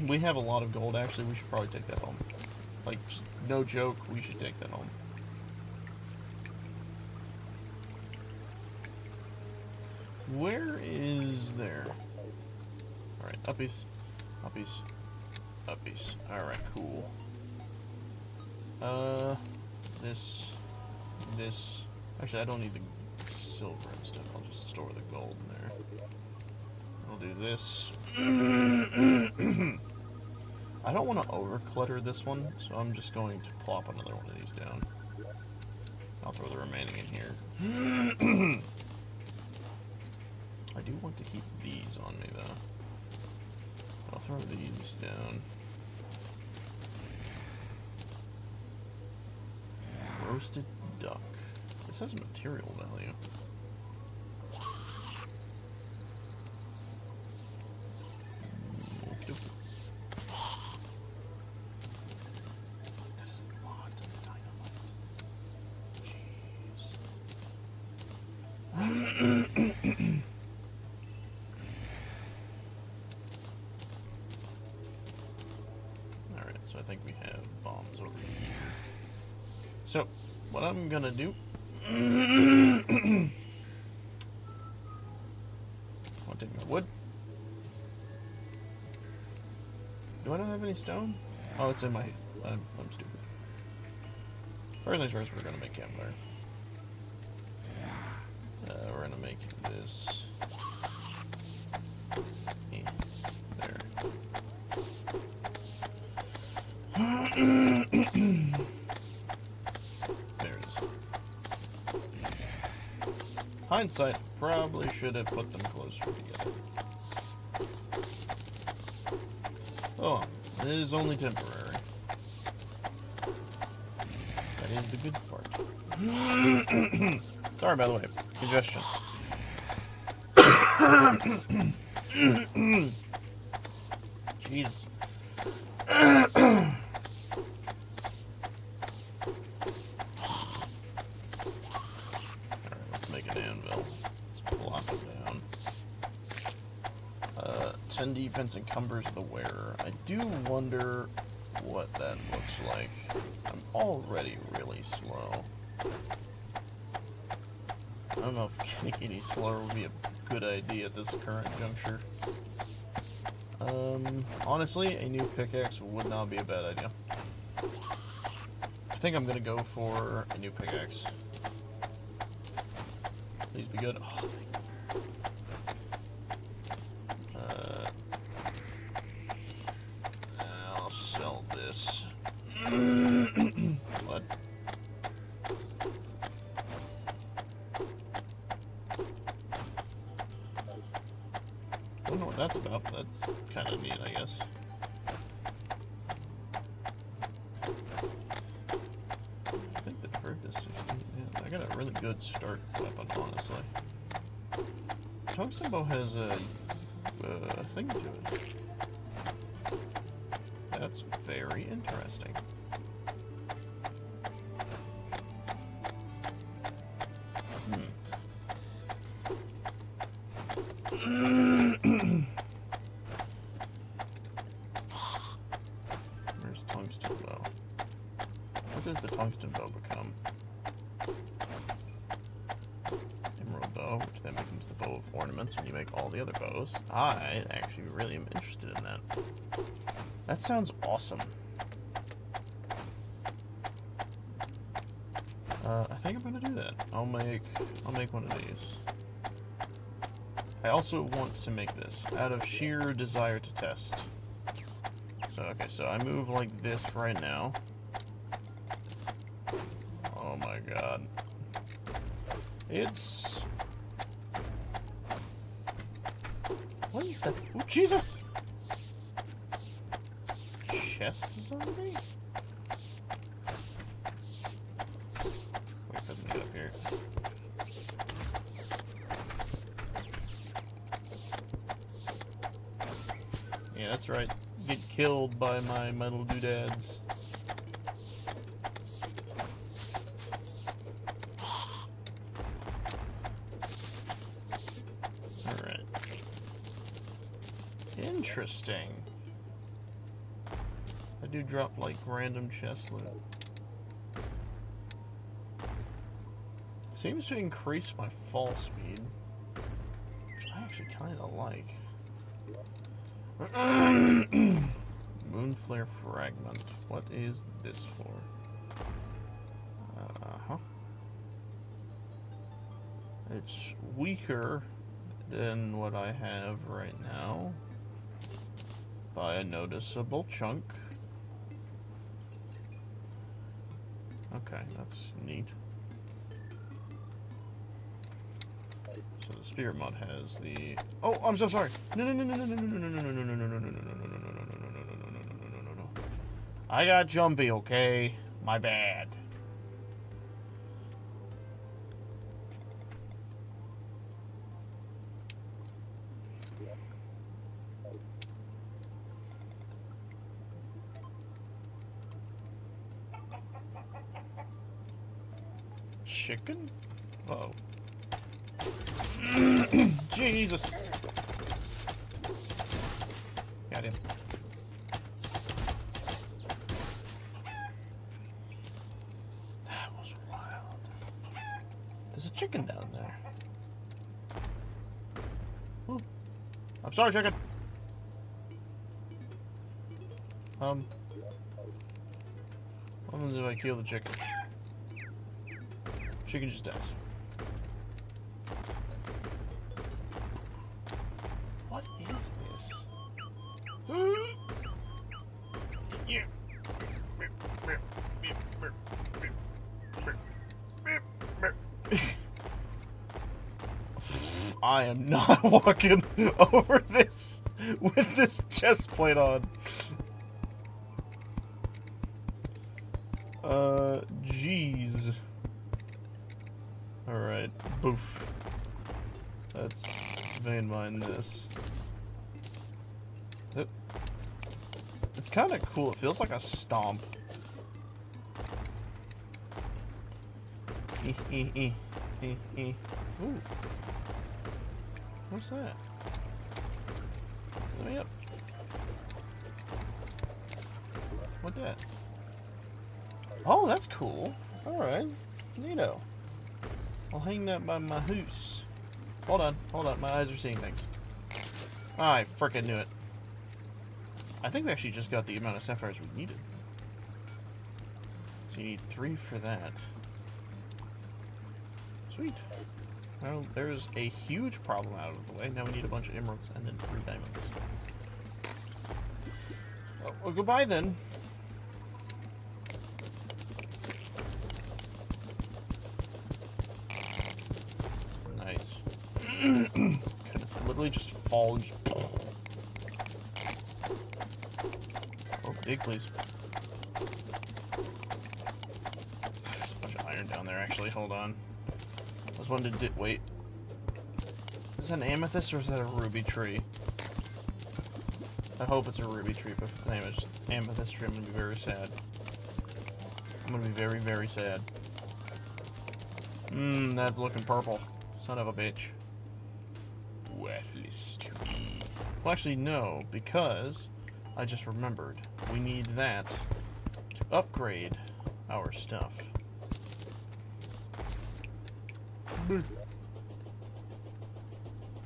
We have a lot of gold, actually. We should probably take that home. Like, no joke, we should take that home. Where is there? Alright, uppies. Uppies. Uppies. Alright, cool. This. Actually, I don't need the silver and stuff. I'll just store the gold in there. I'll do this. I don't want to over-clutter this one, so I'm just going to plop another one of these down. I'll throw the remaining in here. I do want to keep these on me, though. I'll throw these down. Roasted duck. This has a material value. That is a lot of dynamite. Jeez. Alright, so I think we have bombs over here. So, what I'm gonna do... I'll take my wood. Do I not have any stone? Oh, it's in my... I'm stupid. First things first, we're gonna make campfire. We're gonna make this... there. There it is. Hindsight, probably should have put them closer together. Oh, it is only temporary. That is the good part. Sorry, by the way. Congestion. Jeez. Alright, let's make an anvil. Let's plop it down. 10 defense encumbers the wearer. I do wonder what that looks like. I'm already really slow. I don't know if getting any slower would be a good idea at this current juncture. Honestly, a new pickaxe would not be a bad idea. I think I'm gonna go for a new pickaxe. Please be good. Oh, thank you. I'll sell this. What? I don't know what that's about, but that's kind of neat, I guess. I think the bird is 16. Yeah, I got a really good start weapon, honestly. Tungsten bow has a thing to it. That's very interesting. Where's tungsten bow? What does the tungsten bow become? Emerald bow, which then becomes the bow of ornaments when you make all the other bows. I actually really am interested in that. That sounds awesome. I think I'm gonna do that. I'll make one of these. I also want to make this out of sheer desire to test. So, okay, so I move like this right now. Oh my god. It's... What is that? Oh, Jesus! Chest zombie? Wait, let me get up here. Yeah, that's right. Get killed by my metal doodads. Alright. Interesting. I do drop, like, random chest loot. Seems to increase my fall speed, which I actually kind of like. Moonflare fragment. What is this for? It's weaker than what I have right now. by a noticeable chunk. Okay, that's neat. So the spirit mod has the... Oh, I'm so sorry. No. I got jumpy, okay? My bad. Chicken? Uh-oh. Jesus. Got him. That was wild. There's a chicken down there. Ooh. I'm sorry, chicken. What happens if I kill the chicken? Chicken just dies. What is this? I am not walking over this with this chest plate on. Jeez. Alright, boof. Let's vein mine this. It's kind of cool. It feels like a stomp. Ooh. What's that? Let me up. What that? Oh, that's cool. Alright. Neato. I'll hang that by my house. Hold on. My eyes are seeing things. I frickin' knew it. I think we actually just got the amount of sapphires we needed. So you need 3 for that. Sweet. Well, there's a huge problem out of the way. Now we need a bunch of emeralds and then 3 diamonds. Well, goodbye then. Nice. Goodness, literally just fall. Oh, dig, please. There's a bunch of iron down there, actually. Hold on. I was wanting to wait. Is that an amethyst or is that a ruby tree? I hope it's a ruby tree, but if it's an amethyst tree, I'm gonna be very sad. I'm gonna be very, very sad. That's looking purple. Son of a bitch. Worthless tree. Well, actually, no, because I just remembered. We need that to upgrade our stuff.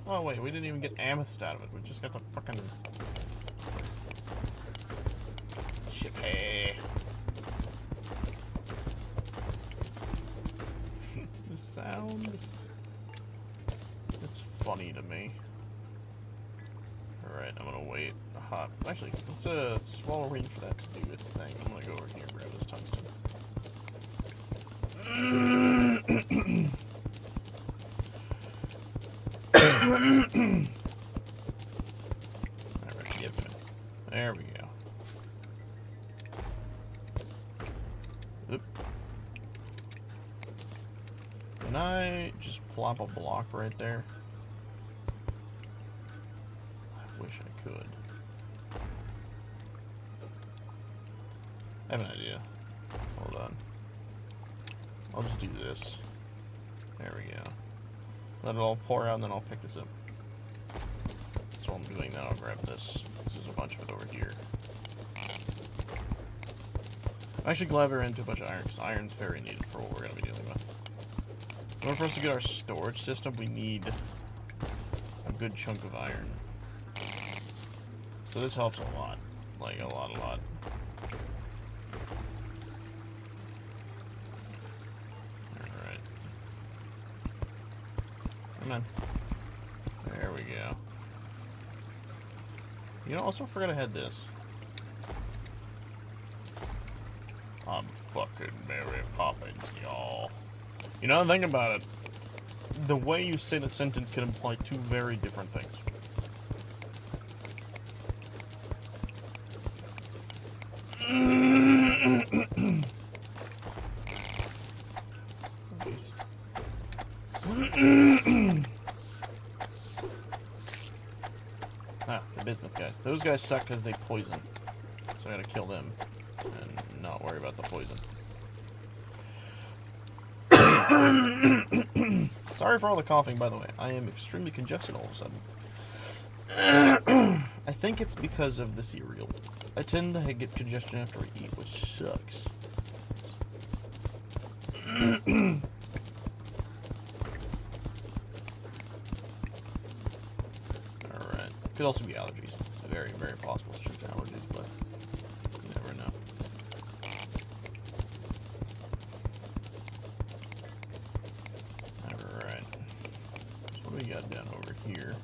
Oh, wait, we didn't even get amethyst out of it. We just got the fucking... Chippy. The sound... It's funny to me. Alright, I'm gonna wait a hot... Actually, let's while we're waiting for that to do its thing, I'm gonna go over here and grab this tungsten. Alright, give it. There we go. Oop. Can I just plop a block right there? I wish I could. I have an idea. Hold on. I'll just do this. There we go. Let it all pour out and then I'll pick this up. That's what I'm doing now. I'll grab this. There's a bunch of it over here. I'm actually glad we're into a bunch of iron, because iron's very needed for what we're going to be dealing with. In order for us to get our storage system, we need a good chunk of iron. So this helps a lot. Like, a lot. Alright. Come on. There we go. You know, also forgot I had this. I'm fucking Mary Poppins, y'all. You know, think about it. The way you say the sentence can imply two very different things. The bismuth guys. Those guys suck because they poison. So I gotta kill them and not worry about the poison. Sorry for all the coughing, by the way. I am extremely congested all of a sudden. I think it's because of the cereal. I tend to get congestion after I eat, which sucks. Alright. Could also be allergies. It's very, very possible it's just allergies, but you never know. Alright. So what do we got down over here?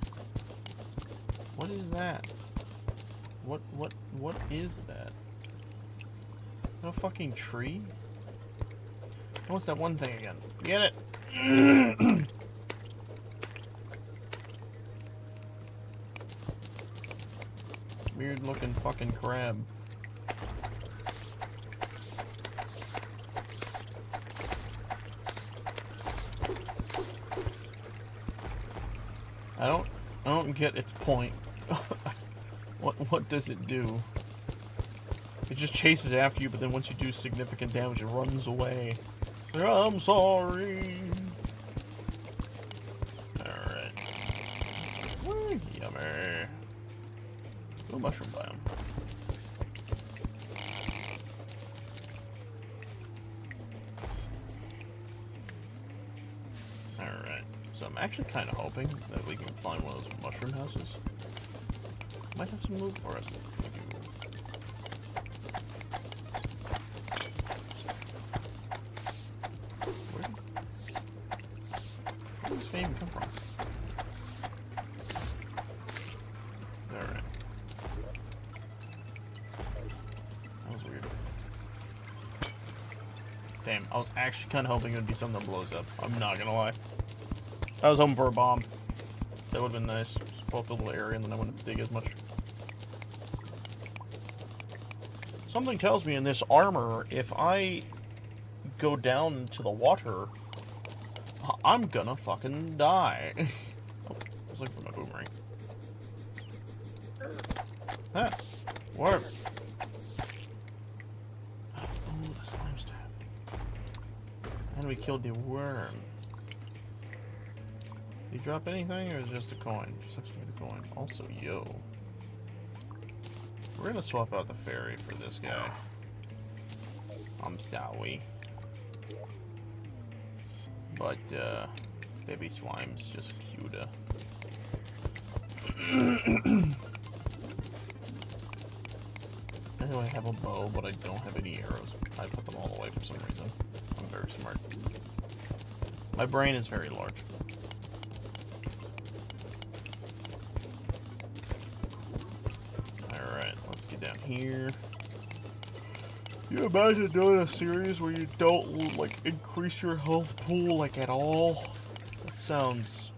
What is that? What is that? No fucking tree? What's that one thing again? Get it! Weird looking fucking crab. I don't get its point. What does it do? It just chases after you, but then once you do significant damage, it runs away. I'm sorry. Alright. Yummy. Ooh, mushroom biome. Alright. So I'm actually kind of hoping that we can find one of those mushroom houses. Might have some loot for us. Where did this game come from? Alright. That was weird. Damn, I was actually kind of hoping it would be something that blows up. I'm not gonna lie. I was hoping for a bomb. That would have been nice. Just blow up the little area and then I wouldn't dig as much. Something tells me in this armor, if I go down to the water, I'm gonna fucking die. Oh, I was looking for my boomerang. Ah, worm. Oh, the slime stab. And we killed the worm. Did you drop anything, or is it just a coin? Sucks to be the coin. Also, yo. We're gonna swap out the fairy for this guy. I'm sorry. But, baby swime's just cuter. I have a bow, but I don't have any arrows. I put them all away for some reason. I'm very smart. My brain is very large. Let's get down here. Can you imagine doing a series where you don't, like, increase your health pool, like, at all? That sounds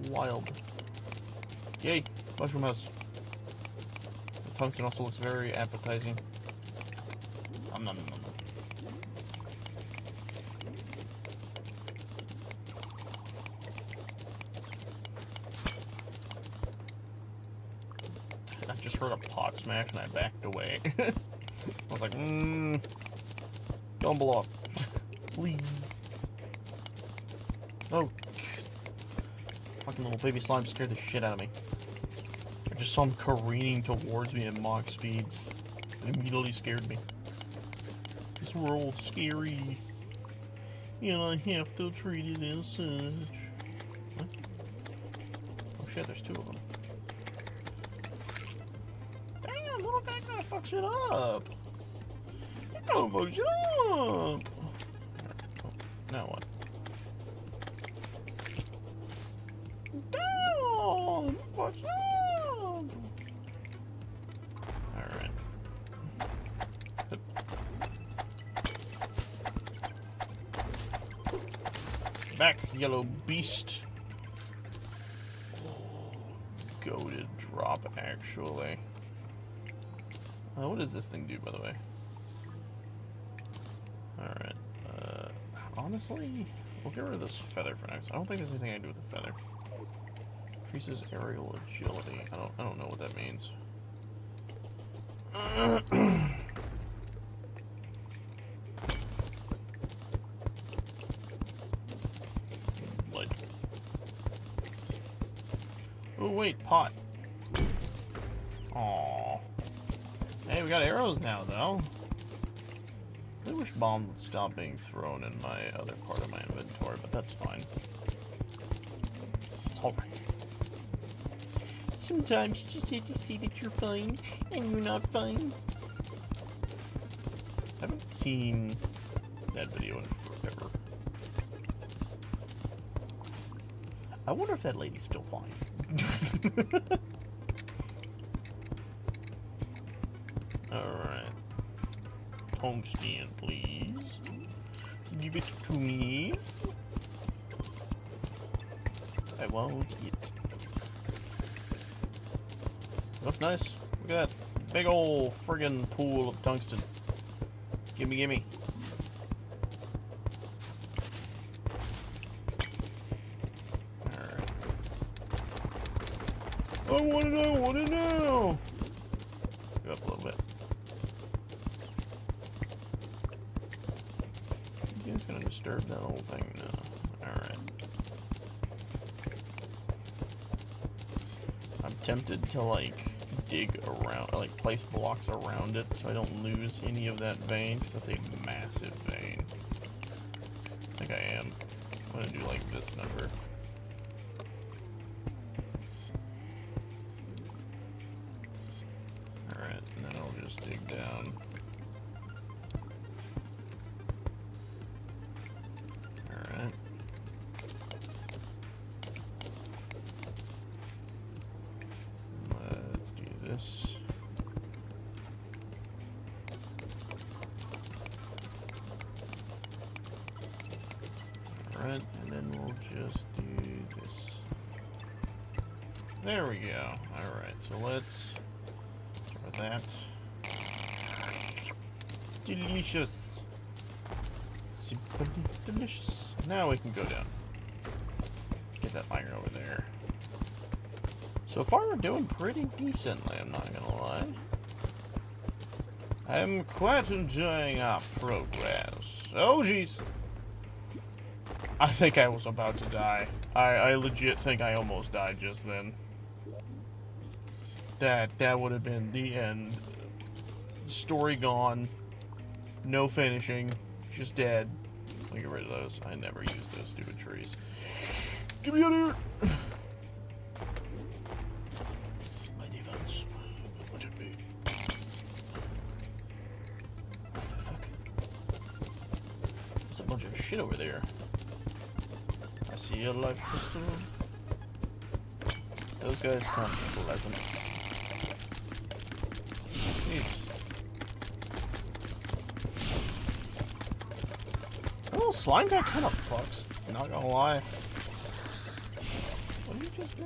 wild. Yay! Mushroom house. The tungsten also looks very appetizing. Nom nom nom nom. I just heard a pot smash and I backed away. I was like, don't blow up. Please. Oh. Fucking little baby slime scared the shit out of me. I just saw him careening towards me at Mach speeds. It immediately scared me. This world's scary. And I have to treat it as such. What? Oh shit, there's two of them. Little guy kinda fucks it up. He kinda fucks it up. Oh, now what? Damn! Fucks it up. back, yellow beast. Goated drop, actually. What does this thing do, by the way? Alright. Honestly, we'll get rid of this feather for next. I don't think there's anything I can do with the feather. Increases aerial agility. I don't know what that means. Like. Oh wait, pot. Aww. Hey, we got arrows now, though. I wish bombs would stop being thrown in my other part of my inventory, but that's fine. It's alright. Sometimes you just have to see that you're fine, and you're not fine. I haven't seen that video in forever. I wonder if that lady's still fine. Alright. Tungsten, please. Give it to me. I want it. Looks nice. Look at that big old friggin' pool of tungsten. Gimme, gimme. Alright. I wanna know! Let's go up a little bit. You guys gonna disturb that whole thing? No. Alright. I'm tempted to, like, dig around, like, place blocks around it so I don't lose any of that vein, because that's a massive vein. I think I am. I'm gonna do, like, this number. Alright, and then I'll just dig down. Alright. Let's do this. Alright, and then we'll just do this. There we go. Alright, so let's start with that. Delicious. Simply delicious. Now we can go down. Get that iron over there. So far we're doing pretty decently, I'm not gonna lie. I'm quite enjoying our progress. Oh jeez. I think I was about to die. I legit think I almost died just then. That would have been the end. Story gone. No finishing. Just dead. Let me get rid of those. I never use those stupid trees. Get me out of here! My defense. What would it be? What the fuck? There's a bunch of shit over there. I see a light pistol. Those guys sound pleasant. Jeez. That little slime guy kind of fucks, not gonna lie. What did you just do?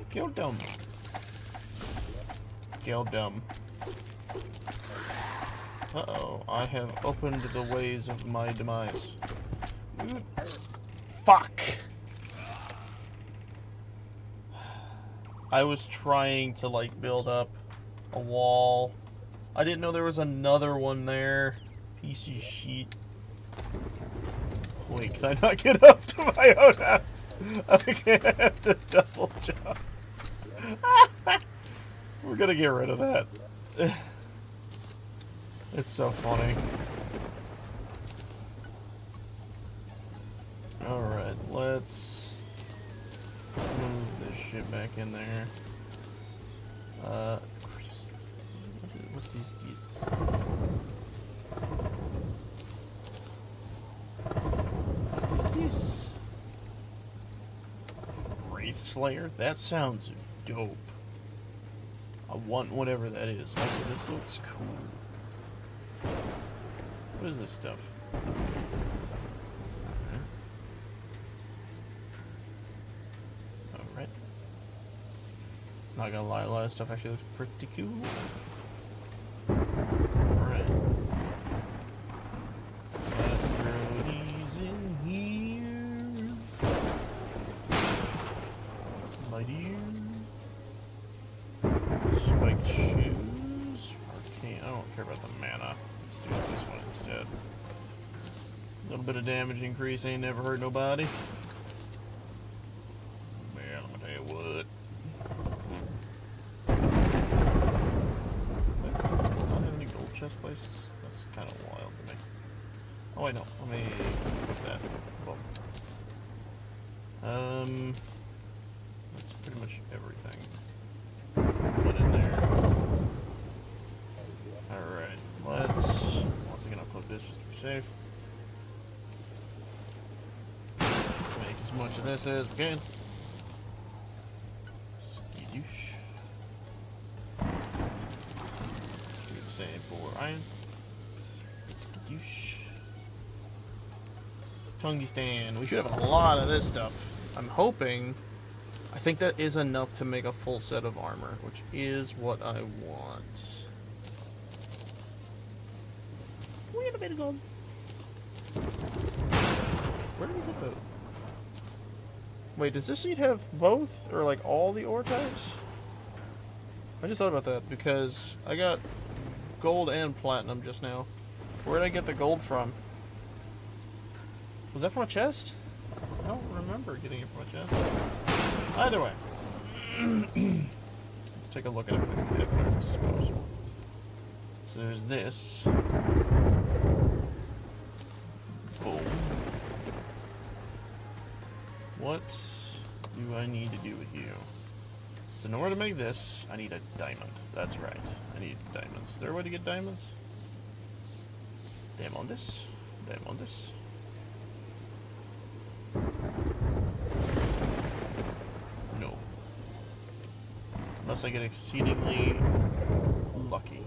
Killed them. Killed them. Uh-oh, I have opened the ways of my demise. Fuck! I was trying to, like, build up a wall. I didn't know there was another one there. Piece of shit. Wait, can I not get up to my own house? Okay, I have to double jump. We're gonna get rid of that. It's so funny. Alright, let's move this shit back in there. What is this? What is this? Wraith Slayer? That sounds dope. I want whatever that is. Also, this looks cool. What is this stuff? Not gonna lie, a lot of stuff actually looks pretty cool. Alright. Let's throw these in here. My dear. Spiked shoes. Arcane. I don't care about the mana. Let's do this one instead. A little bit of damage increase ain't never hurt nobody. Man, I'm gonna tell you what. Chest places? That's kind of wild to me. Oh wait, no. Let me put that. Well, that's pretty much everything. Put in there. Alright, let's once again upload this just to be safe. Let's make as much of this as we can. Skidoosh. Same for iron. Skadoosh. Tungsten. We should have a lot of this stuff. I'm hoping. I think that is enough to make a full set of armor, which is what I want. Wait a minute, gold. Where did we get those? Wait, does this seed have both, or like all the ore types? I just thought about that because I got gold and platinum just now. Where did I get the gold from? Was that from a chest? I don't remember getting it from a chest. Either way. Let's take a look at everything we have at our disposal. So there's this. Boom. What do I need to do with you? So in order to make this, I need a diamond. That's right. I need diamonds. Is there a way to get diamonds? Diamondus. Diamondus. No. Unless I get exceedingly lucky.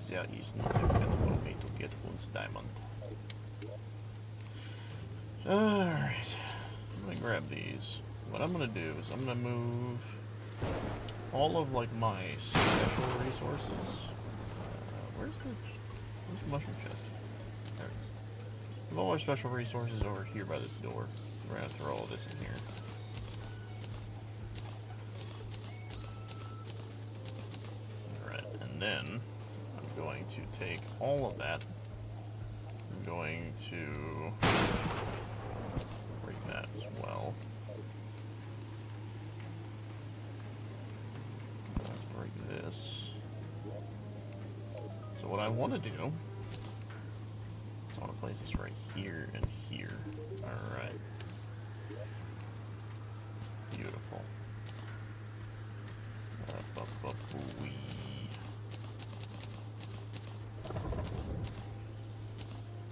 There is not a beautiful way to get uns diamond. Alright. I'm gonna grab these. What I'm gonna do is I'm gonna move all of like my special resources. Where's the mushroom chest? There it is. I have all my special resources over here by this door. We're gonna throw all this in here. Alright, and then I'm going to take all of that. I'm going to break that as well. This. So what I want to do is I want to place this right here and here. Alright. Beautiful.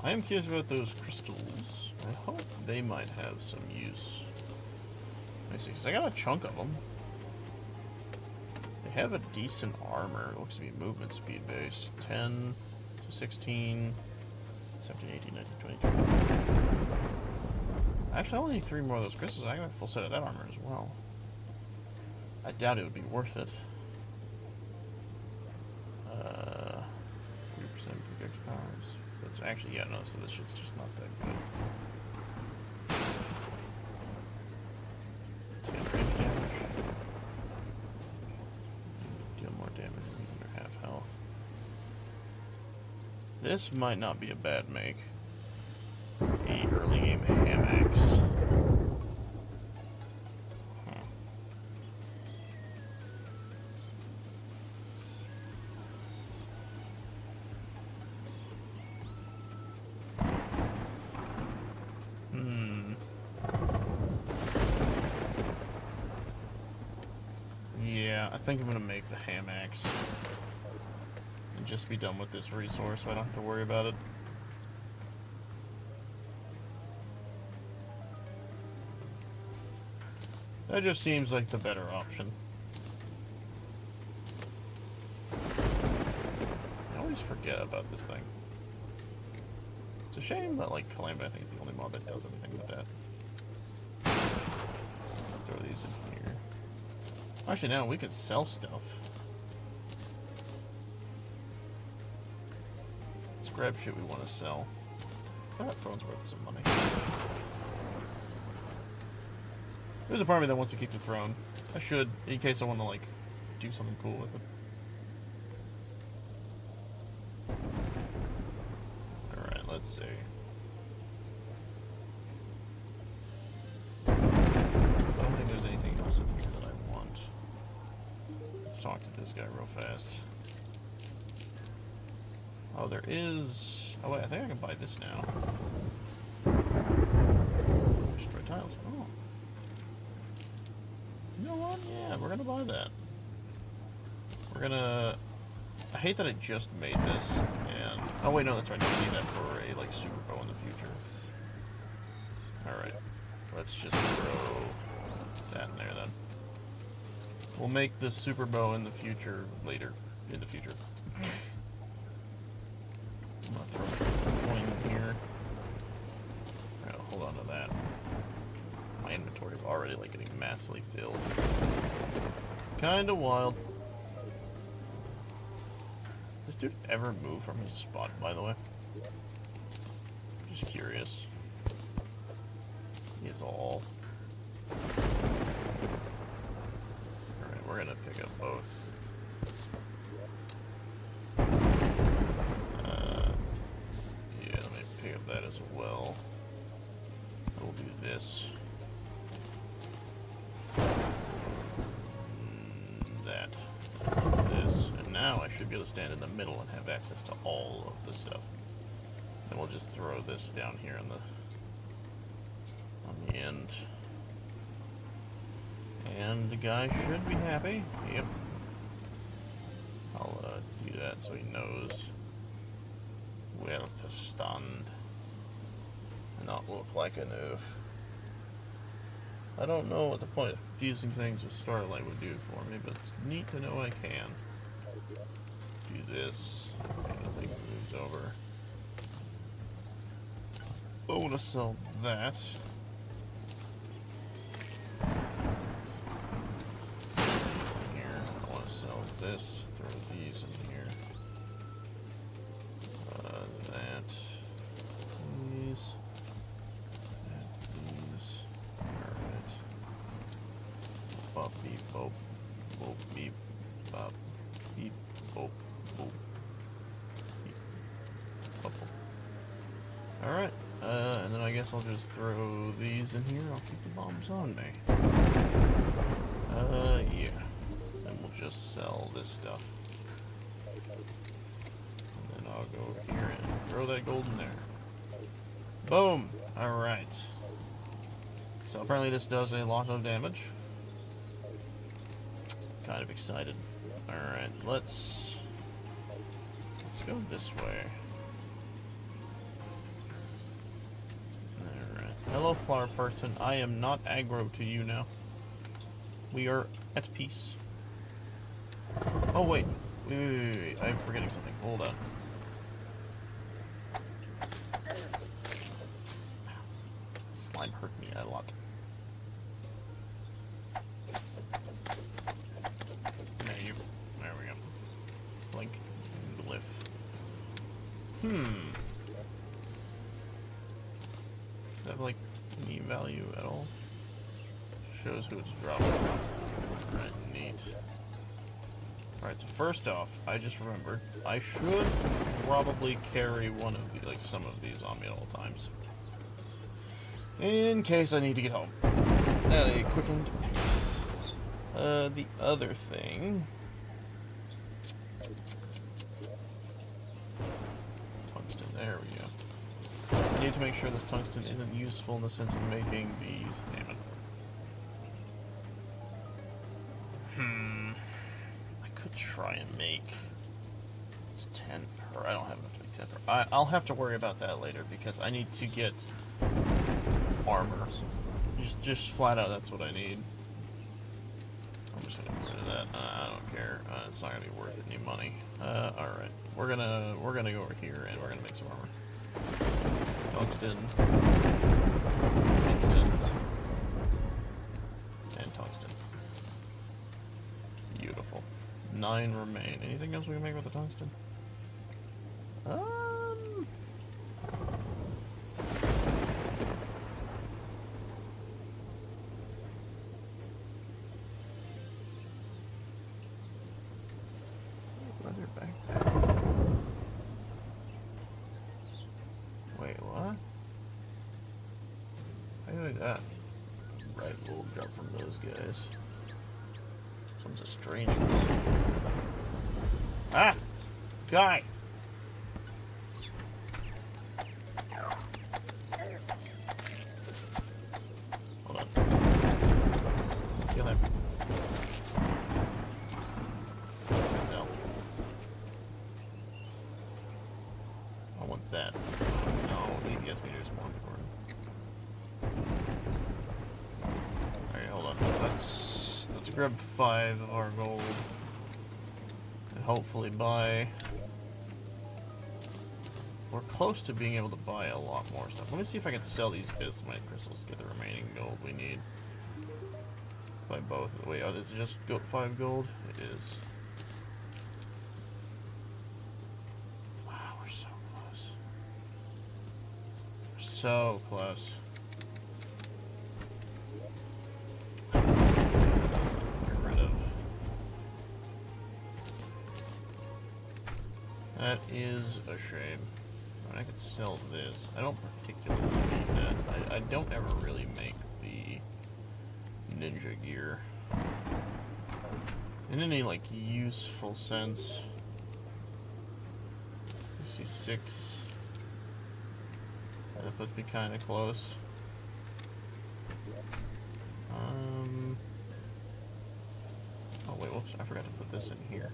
I am curious about those crystals. I hope they might have some use. Let me see, because I got a chunk of them. They have a decent armor. It looks to be movement speed based. 10 to 16, 17, 18, 19, 20, 21. Actually, I only need 3 more of those crystals. I got a full set of that armor as well. I doubt it would be worth it. 3% projected powers. That's actually, yeah, no, so this shit's just not that good. 10 range damage. Deal more damage when you're half health. This might not be a bad make. A early game ham axe. Yeah, I think I'm gonna make the ham axe and just be done with this resource so I don't have to worry about it. That just seems like the better option. I always forget about this thing. It's a shame that, like, Calamity, I think, is the only mod that does anything with that. Throw these in here. Actually, now we could sell stuff. Let's grab shit we want to sell. That phone's worth some money. There's a part of me that wants to keep the throne. I should, in case I want to, like, do something cool with it. Alright, let's see. I don't think there's anything else in here that I want. Let's talk to this guy real fast. Oh, there is... Oh, wait, I think I can buy this now. Destroy tiles. Oh. You know what? Yeah, we're gonna buy that. We're gonna... I hate that I just made this, and... Oh, wait, no, that's right. I need that for a, like, super bow in the future. Alright. Let's just throw that in there, then. We'll make the super bow in the future later. In the future. I'm gonna throw a coin in here. I'm gonna hold on to that. My inventory is already, like, getting massively filled. Kinda wild. Does this dude ever move from his spot, by the way? Just curious. He is all. Alright, we're gonna pick up both. Yeah, let me pick up that as well. We'll do this. That. This. And now I should be able to stand in the middle and have access to all of the stuff. And we'll just throw this down here on the end. And the guy should be happy. Yep. I'll do that so he knows where to stand and not look like a noob. I don't know what the point of confusing things with Starlight would do for me, but it's neat to know I can. Do this. Anything moves over. I want to sell that. This, throw these in here. That. These. And these. Alright. Bop, beep, boop. Boop, beep. Bop, beep, boop, boop. Beep. Bop, boop. Alright. And then I guess I'll just throw these in here. I'll keep the bombs on me. Yeah. Just sell this stuff. And then I'll go here and throw that gold in there. Boom! Alright. So apparently this does a lot of damage. Kind of excited. Alright, let's go this way. Alright. Hello, flower person. I am not aggro to you now. We are at peace. Oh, wait. Wait. I'm forgetting something. Hold on. Slime hurt me a lot. There we go. Blink. Glyph. Does that have, like, any value at all? Shows who it's dropped from. Right, neat. Alright, so first off, I just remembered, I should probably carry one of the, like, some of these on me at all times. In case I need to get home. At a quickened pace. The other thing... Tungsten, there we go. I need to make sure this tungsten isn't useful in the sense of making these... Damn it. Try and make it's 10 per. I don't have enough to make 10 per. I'll have to worry about that later because I need to get armor. Just flat out, that's what I need. I'm just gonna get rid of that. I don't care. It's not gonna be worth any money. All right, we're gonna go over here and we're gonna make some armor. Tungsten, tungsten, and tungsten. 9 remain. Anything else we can make with the tungsten? Leather backpack. Wait, what? How do I do that? Right, we'll jump from those guys. Someone's a strange one. Ah! Guy! Hold on. Kill him. This is out. I want that. No, the EPS meter is more important. Alright, hold on. Let's grab 5 of our gold. And hopefully buy... We're close to being able to buy a lot more stuff. Let me see if I can sell these bismuth crystals to get the remaining gold we need. Buy both. Wait, is it just 5 gold? It is. Wow, we're so close. We're so close. Get rid of. That is a shame. I could sell this. I don't particularly need that. I don't ever really make the ninja gear in any, like, useful sense. 66. That puts me kind of close. Oh, wait, whoops. I forgot to put this in here.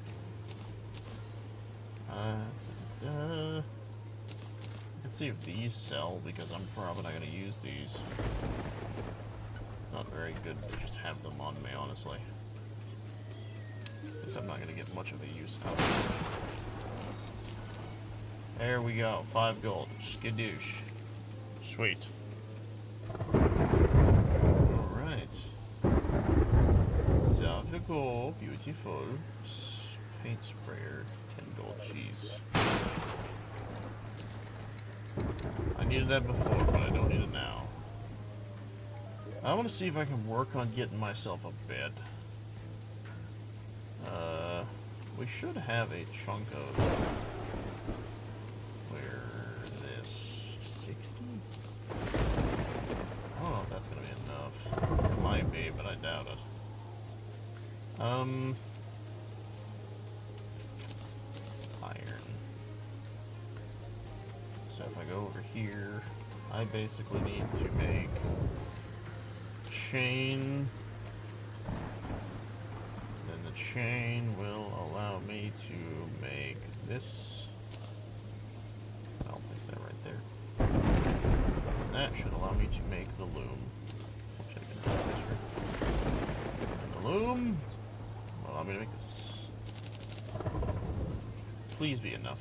Let's see if these sell, because I'm probably not going to use these. Not very good to just have them on me, honestly. Because I'm not going to get much of a use out of them. There we go. 5 gold. Skadoosh. Sweet. Alright. Salvical. Beautiful. Paint sprayer. 10 gold. Jeez. I needed that before, but I don't need it now. I want to see if I can work on getting myself a bed. We should have a chunk of... Where this? 60? I don't know if that's going to be enough. It might be, but I doubt it. Iron. So if I go over here, I basically need to make chain. Then the chain will allow me to make this. I'll place that right there. And that should allow me to make the loom. And the loom will allow me to make this. Please be enough.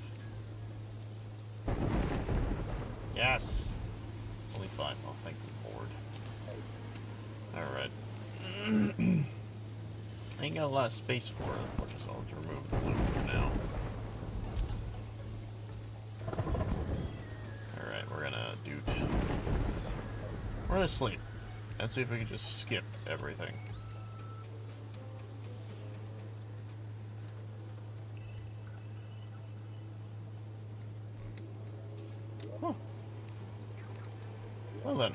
Yes! It's only 5. Oh, thank the Lord. Alright. I ain't got a lot of space for it, unfortunately, so I'll have to remove the loop for now. Alright, we're gonna sleep. And see if we can just skip everything. Huh. Well then.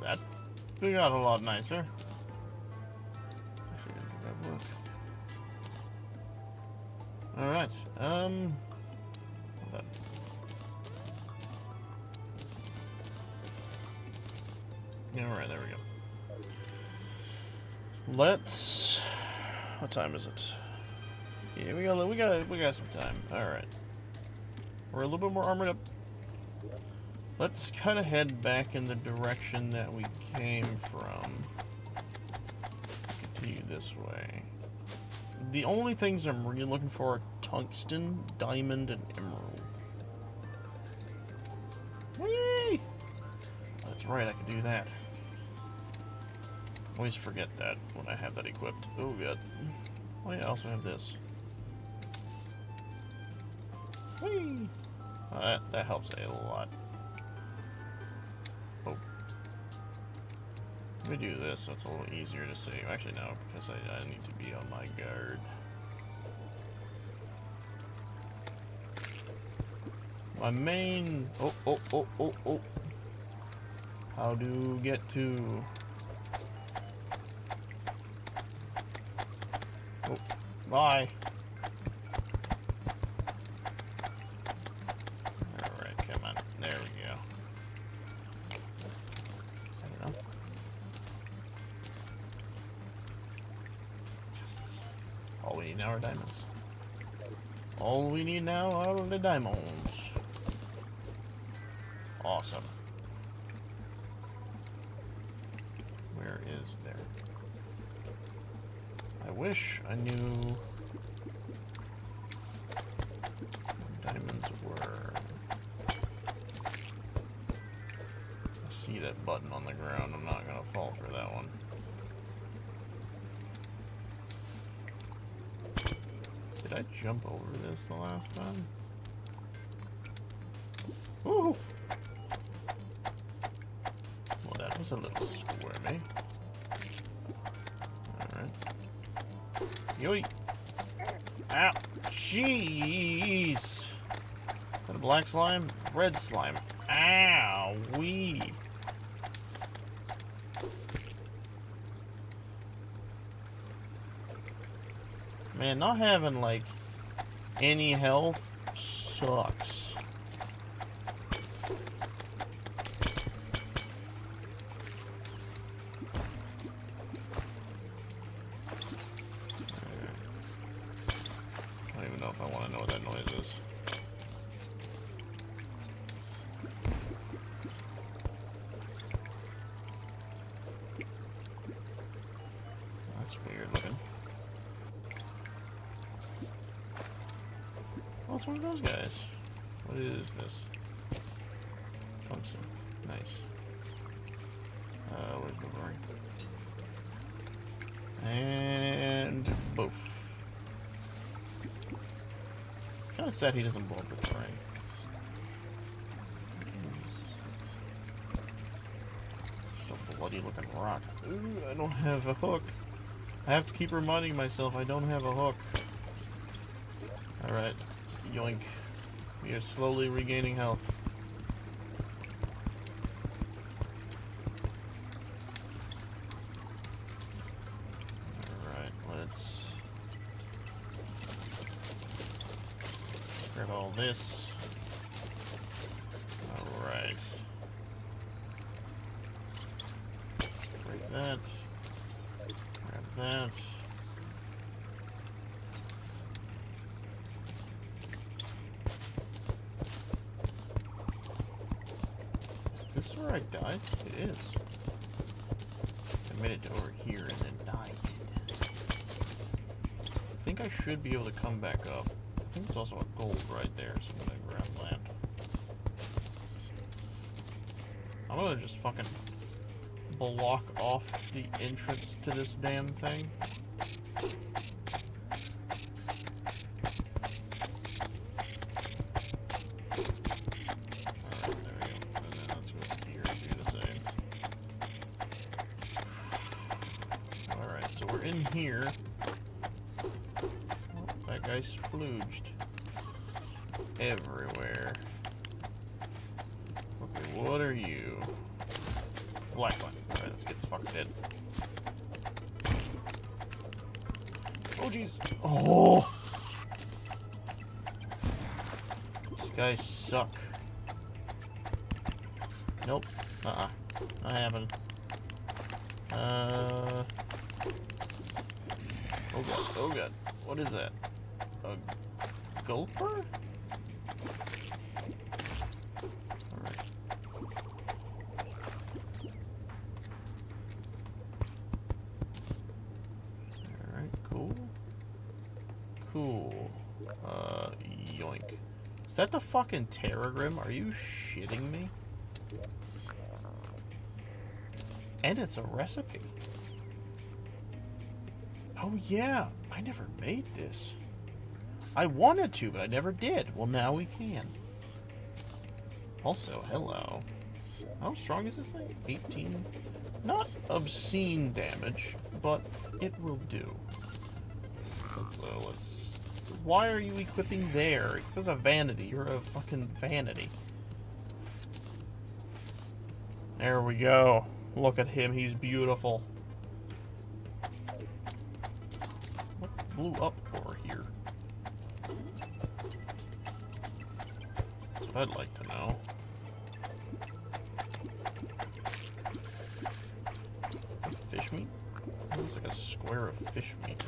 That got a lot nicer. Actually, didn't think that worked. Alright, hold on. Alright, there we go. Let's... What time is it? Yeah, we got some time. Alright. We're a little bit more armored up. Let's kind of head back in the direction that we came from. Continue this way. The only things I'm really looking for are tungsten, diamond, and emerald. Whee! Oh, that's right, I can do that. always forget that when I have that equipped. Oh, good. Oh, yeah, I also have this. Whee! That helps a lot. Oh. Let me do this so it's a little easier to save. Actually, no, because I need to be on my guard. My main... Oh. How to get to... Oh, bye. Alright, come on. There we go. Is that enough? Yes. All we need now are diamonds. All we need now are the diamonds. Awesome. Where is there? I wish I knew where diamonds were. I see that button on the ground. I'm not gonna fall for that one. Did I jump over this the last time? Woo! Well, that was a little squirmy. Alright. Yoy! Ow! Jeez! Is that a black slime? Red slime. Ow! Wee! Man, not having, like, any health sucks. I don't even know if I want to know what that noise is. That's weird looking. Oh, it's one of those guys. What is this? Tungsten. Nice. Where's the ring? And boof. Kind of sad he doesn't blow up the terrain. Just a bloody looking rock. Ooh, I don't have a hook. I have to keep reminding myself I don't have a hook. Alright. Yoink. We are slowly regaining health. Alright, let's grab all this. Alright. Break that. Grab that. Is this where I died? It is. I made it to over here and then died. I think I should be able to come back up. I think there's also a gold right there, so I'm gonna grab that. I'm gonna just fucking block off the entrance to this damn thing. In here. Oh, that guy splooged everywhere. Okay, what are you? Black slime. Alright, let's get this fucker dead. Oh jeez. Oh! These guys suck. Nope. Not happening. Oh god, oh god. What is that? A gulper? Alright. Alright, cool. Cool. Yoink. Is that the fucking Terraria? Are you shitting me? And it's a recipe. Oh yeah, I never made this. I wanted to, but I never did. Well, now we can. Also, hello. How strong is this thing? 18? Not obscene damage, but it will do. So let's... Why are you equipping there? It's because of vanity. You're a fucking vanity. There we go. Look at him. He's beautiful. What blew up over here? That's what I'd like to know. Fish meat? It looks like a square of fish meat.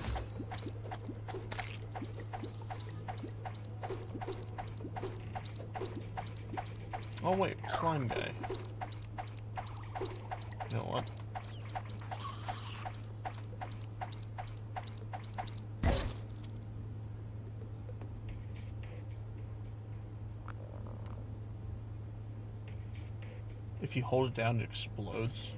Oh wait, slime guy. You know what? If you hold it down, it explodes.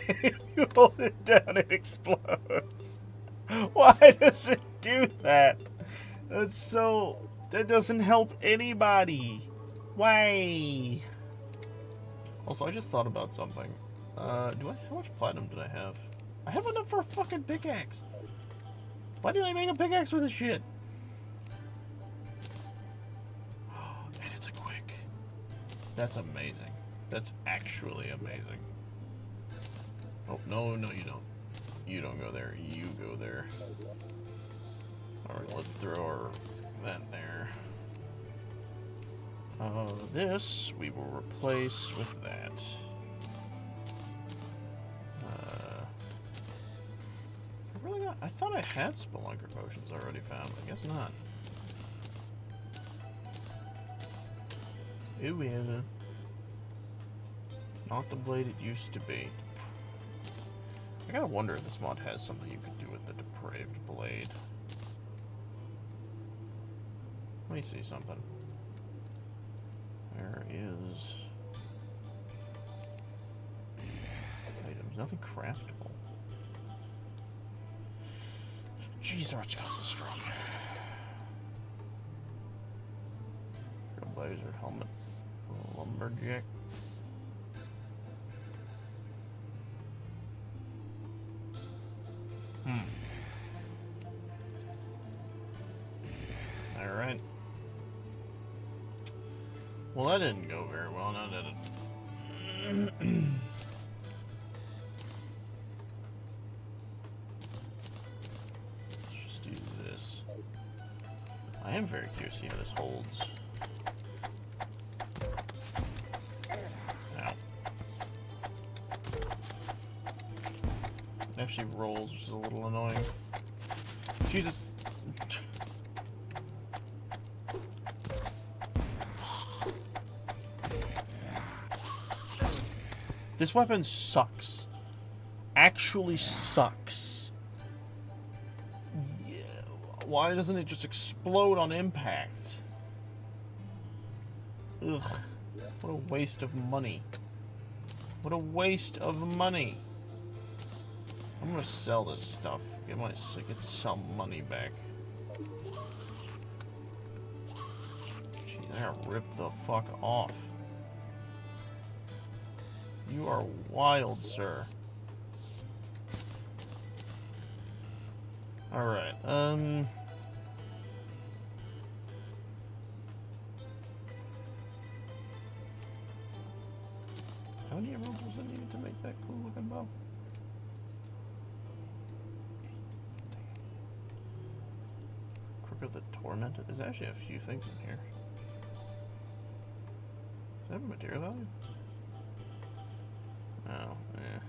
If you hold it down, it explodes. Why does it do that? That's so... That doesn't help anybody. Why? Also, I just thought about something. How much platinum did I have? I have enough for a fucking pickaxe. Why didn't I make a pickaxe with this shit? And it's a quick. That's amazing. That's actually amazing. Oh, no, you don't. You don't go there. You go there. Alright, let's throw that there. This we will replace with that. I thought I had Spelunker potions already found, but I guess not. Ooh, yeah. Not the blade it used to be. I gotta wonder if this mod has something you could do with the depraved blade. Let me see something. There is... items. Nothing craftable. Jeez, Archcast is strong. Blazer helmet. Lumberjack. Alright. Well, that didn't go very well, now did it? Let's just do this. I am very curious to see how this holds. Ow. It actually rolls, which is a little annoying. Jesus! This weapon sucks. Actually sucks. Yeah. Why doesn't it just explode on impact? Ugh. What a waste of money. What a waste of money. I'm gonna sell this stuff. Get some money back. Jeez, I gotta rip the fuck off. You are wild, sir. Alright, how many emeralds was I needed to make that cool looking bow? Crook of the Tormented? There's actually a few things in here. Does that have a material value? Oh, yeah.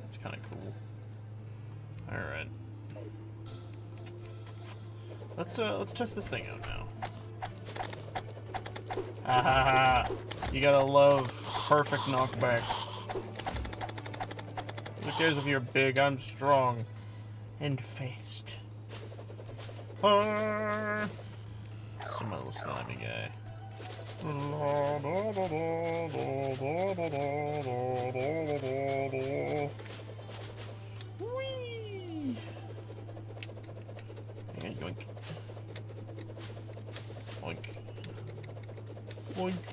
That's kind of cool. Alright. Let's test this thing out now. Ah ha ha. You gotta love perfect knockback. Who cares if you're big? I'm strong. And faced. Some little slimy guy. Whee! And yoink. Oink. Oink.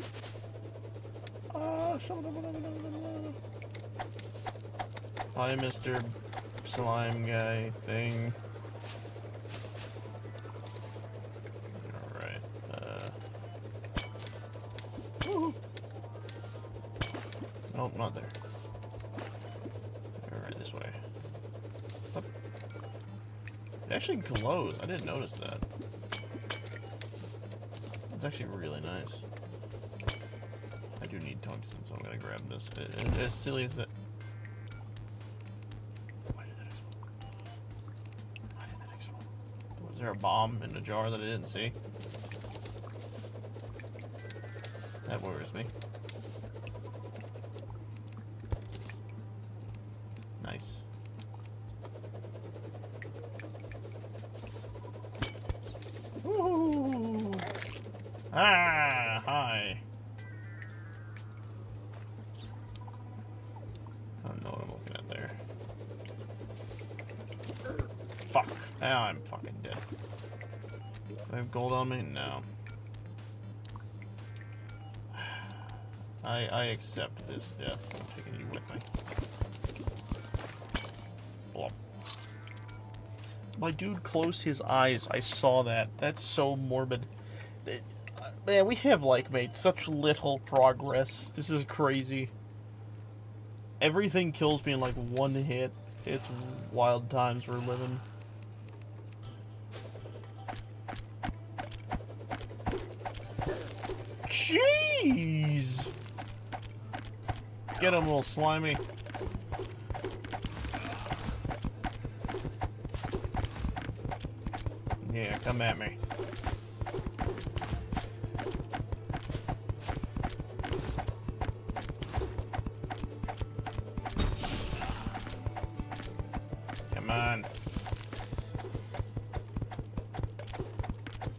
Hi, Mr. Slime Guy thing. Alright, Nope, not there. Alright, this way. Up. It actually glows. I didn't notice that. It's actually really nice. I do need tungsten, so I'm gonna grab this. As silly as it. Why did that explode? Why did that explode? Was there a bomb in a jar that I didn't see? That worries me. Nice. Woohoo! Ah, hi. I don't know what I'm looking at there. Fuck. Now I'm fucking dead. Do I have gold on me? No. I accept this death. I'm taking you with me. Blop. My dude closed his eyes. I saw that. That's so morbid. Man, we have, like, made such little progress. This is crazy. Everything kills me in, like, one hit. It's wild times we're living. Jeez! Get him, little slimy. Yeah, come at me. Come on.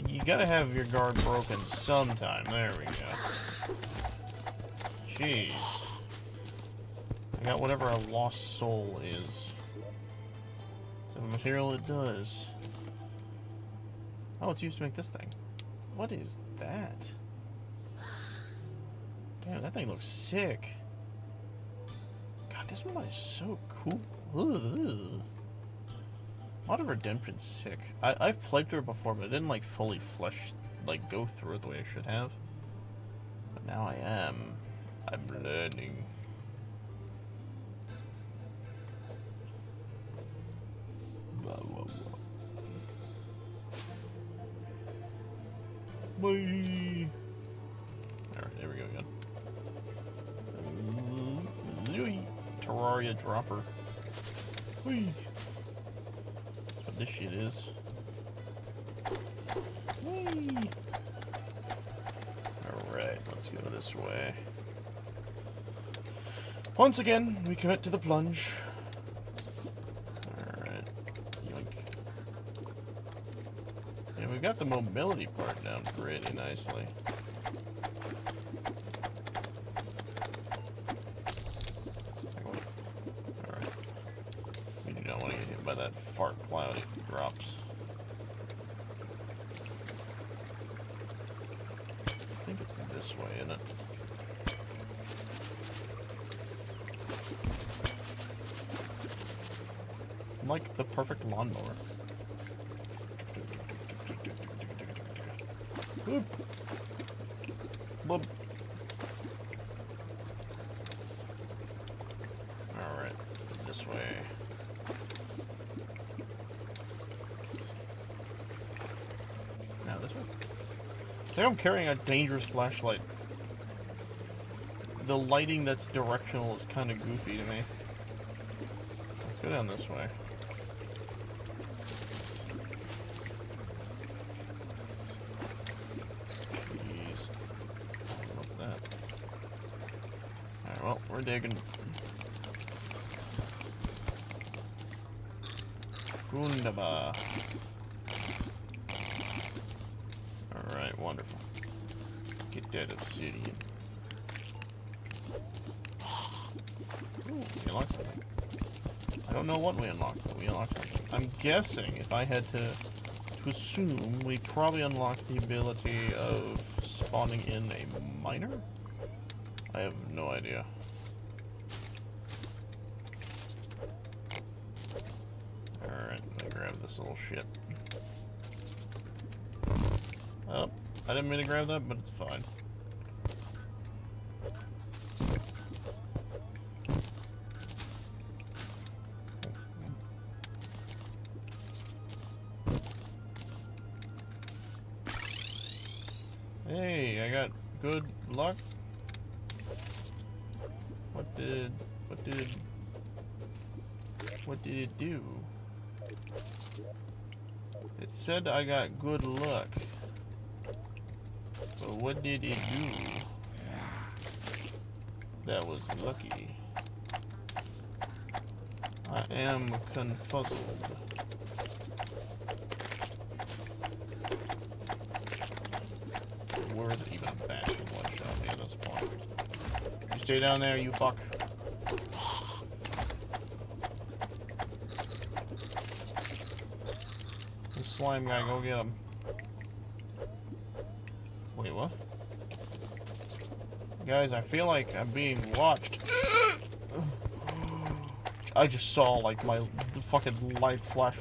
You gotta have your guard broken sometime. There we go. Jeez. I got whatever a lost soul is. So the material it does. Oh, it's used to make this thing. What is that? Damn, that thing looks sick. God, this mod is so cool. Ugh. Mod of Redemption's sick. I've played through it before, but I didn't like fully go through it the way I should have. But now I am. I'm learning. Whee! Alright, there we go again. Terraria dropper. Whee! That's what this shit is. Whee! Alright, let's go this way. Once again, we commit to the plunge. Alright. Yoink. Yeah, we've got the mobility part down pretty nicely. Alright. We do not want to get hit by that fart cloud. It drops. I think it's this way, isn't it? Like the perfect lawnmower. Boop. Boop. Alright, this way. Now this way. See, I'm carrying a dangerous flashlight. The lighting that's directional is kind of goofy to me. Let's go down this way. Alright, well, we're digging. Wunderbar. Alright, wonderful. Get that obsidian. Ooh, we unlocked something. I don't know what we unlocked, but we unlocked something. I'm guessing, if I had to assume, we probably unlocked the ability of spawning in a miner? I have no idea. Alright, let me grab this little shit. Oh, I didn't mean to grab that, but it's fine. Hey, I got good luck. What did it do? It said I got good luck. But what did it do? That was lucky. I am confuzzled. Worth even bashing one shot me at this point. You stay down there, you fuck. This slime guy, go get him. Wait, what? Guys, I feel like I'm being watched. I just saw, like, the fucking lights flash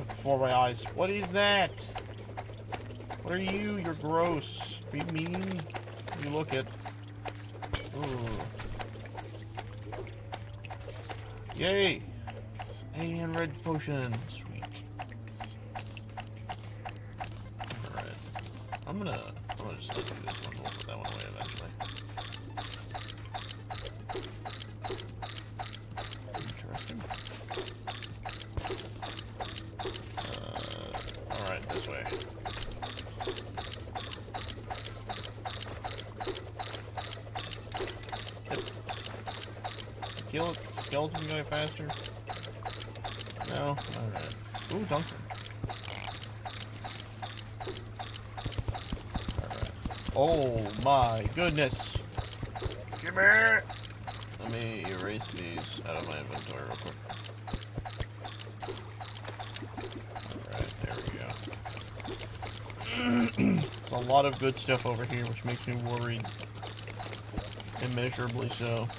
before my eyes. What is that? What are you? You're gross. Be mean. You look it. Ooh. Yay! Hey, and red potion. Sweet. Alright. I'm gonna just do this one. We'll put that one away eventually. Interesting. Alright, this way. Kill the skeleton guy faster? No? Alright. Ooh, Duncan. Alright. Oh my goodness! Come here! Let me erase these out of my inventory real quick. Alright, there we go. It's a lot of good stuff over here, which makes me worried. Immeasurably so.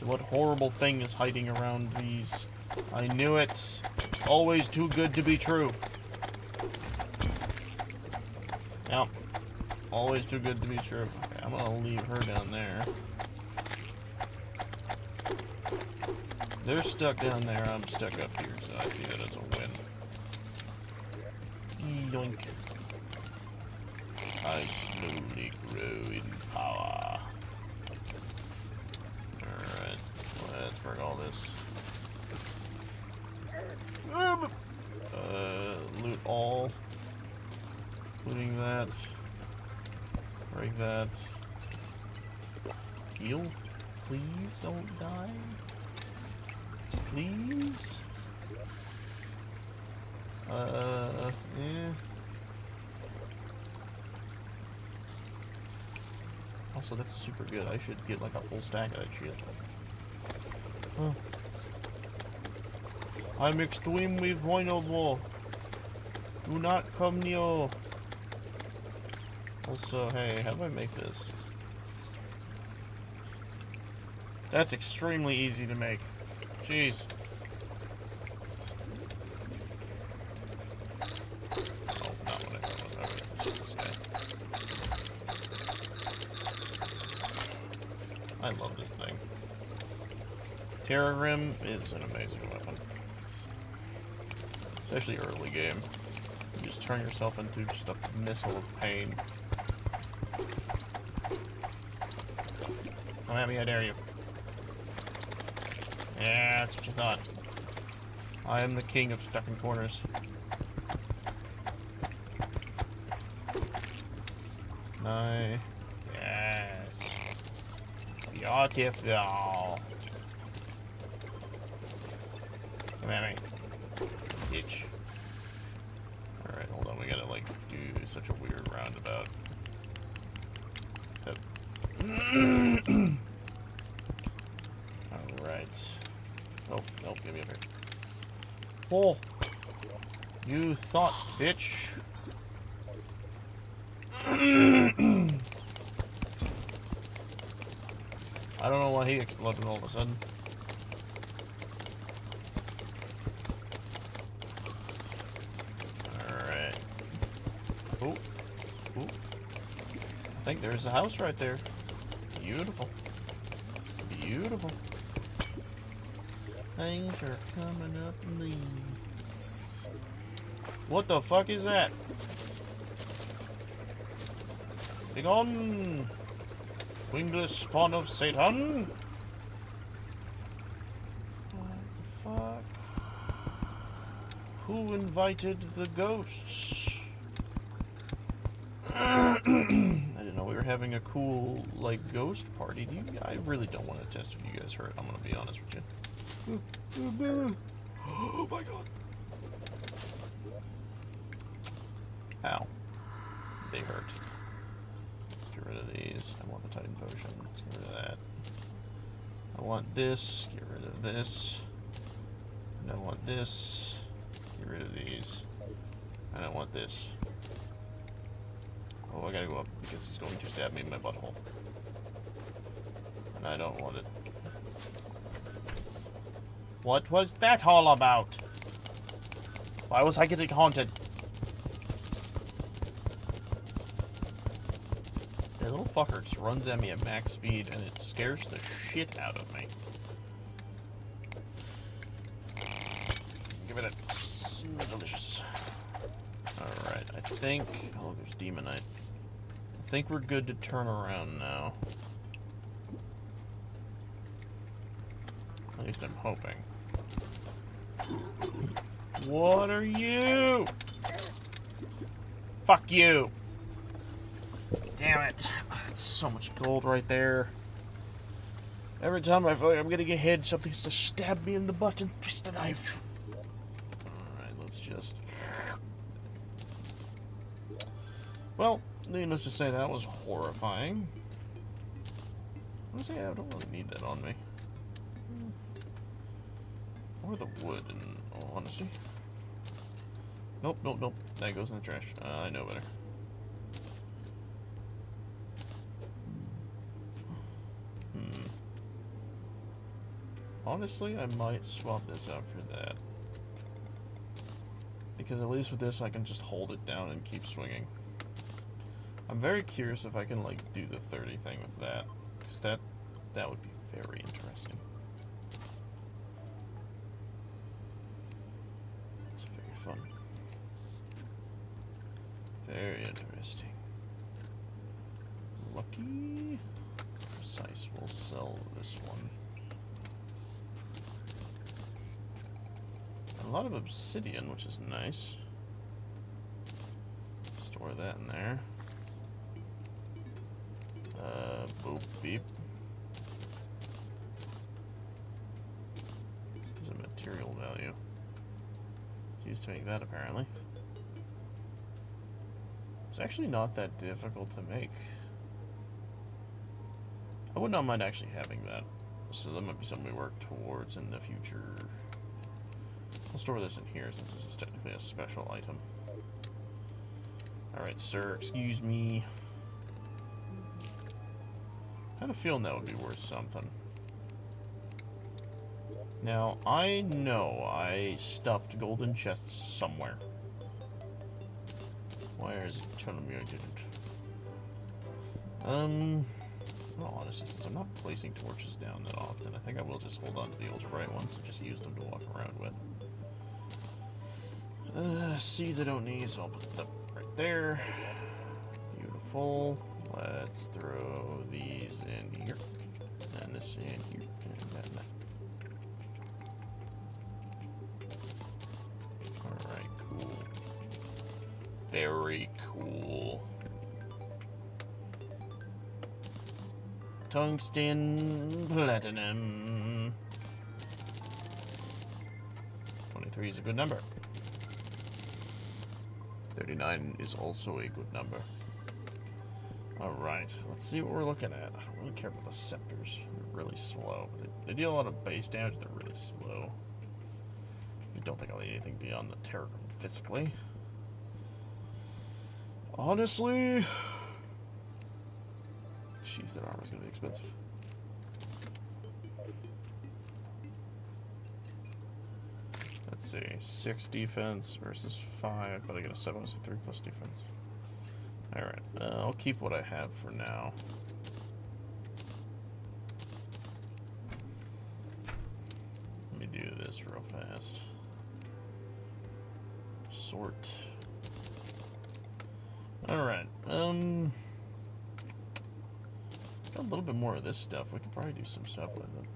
What horrible thing is hiding around these? I knew it. It's always too good to be true. Yep. Always too good to be true. Okay, I'm gonna leave her down there. They're stuck down there. I'm stuck up here, so I see that as a win. Yoink. I slowly grow in power. Let's bring all this. Loot all. Including that. Break that. Heal. Please don't die. Please. Yeah. Also, that's super good. I should get like a full stack of that shit. Huh. I'm extremely vulnerable. Do not come near. Also, hey, how do I make this? That's extremely easy to make. Jeez. Oh, not what I thought. Okay, it's just this guy. I love this thing. Terraria is an amazing weapon. Especially early game. You just turn yourself into just a missile of pain. Come at me, I dare you. Yeah, that's what you thought. I am the king of stuck in corners. Yes. Beautiful. Come at me. Bitch. Alright, hold on. We gotta, like, do such a weird roundabout. Alright. Oh, nope, get me up here. Oh! You thought, bitch. I don't know why he exploded all of a sudden. Alright. Oh. Oh. I think there's a house right there. Beautiful. Beautiful. Things are coming up lean. What the fuck is that? Big on! Wingless spawn of Satan! What the fuck? Who invited the ghosts? I didn't know we were having a cool, like, ghost party. I really don't want to test if you guys hurt. I'm gonna be honest with you. Oh my god. Ow. They hurt. Get rid of these. I want the Titan Potion. Let's get rid of that. I want this. Get rid of this. And I want this. Get rid of these. And I want this. Oh, I gotta go up because he's going to stab me in my butthole. And I don't want it. What was that all about? Why was I getting haunted? That little fucker just runs at me at max speed and it scares the shit out of me. Give it a delicious. Alright, I think... Oh, there's Demonite. I think we're good to turn around now. At least I'm hoping. What are you? Fuck you! Damn it. That's so much gold right there. Every time I feel like I'm gonna get hit, something's to stab me in the butt and twist the knife. Alright, let's just... Well, needless to say, that was horrifying. Honestly, I don't really need that on me. Or the wood, in all honesty. Nope, nope, nope. That goes in the trash. I know better. Honestly, I might swap this out for that. Because at least with this, I can just hold it down and keep swinging. I'm very curious if I can, like, do the 30 thing with that. Because that would be very interesting. It's very fun. Very interesting. Lucky. Precise. We'll sell this one. A lot of obsidian, which is nice. Store that in there. Boop beep. There's a material value. It's used to make that, apparently. It's actually not that difficult to make. I would not mind actually having that. So that might be something we work towards in the future. I'll store this in here since this is technically a special item. Alright, sir, excuse me. I have a feeling that would be worth something. Now, I know I stuffed golden chests somewhere. Where is it telling me I didn't? Well, honestly, since I'm not placing torches down that often, I think I will just hold on to the ultra bright ones and just use them to walk around with. Seeds I don't need, so I'll put them right there. Beautiful. Let's throw these in here. And this in here. And that. Alright, cool. Very cool. Tungsten platinum. 23 is a good number. 39 is also a good number. Alright, let's see what we're looking at. I don't really care about the scepters. They're really slow. They deal a lot of base damage, they're really slow. I don't think I'll need anything beyond the Terraria physically. Honestly... Jeez, that armor's gonna be expensive. Let's see, 6 defense versus 5, but I get a 7 with 3 plus defense. Alright, I'll keep what I have for now. Let me do this real fast. Sort. Alright, got a little bit more of this stuff. We could probably do some stuff with it.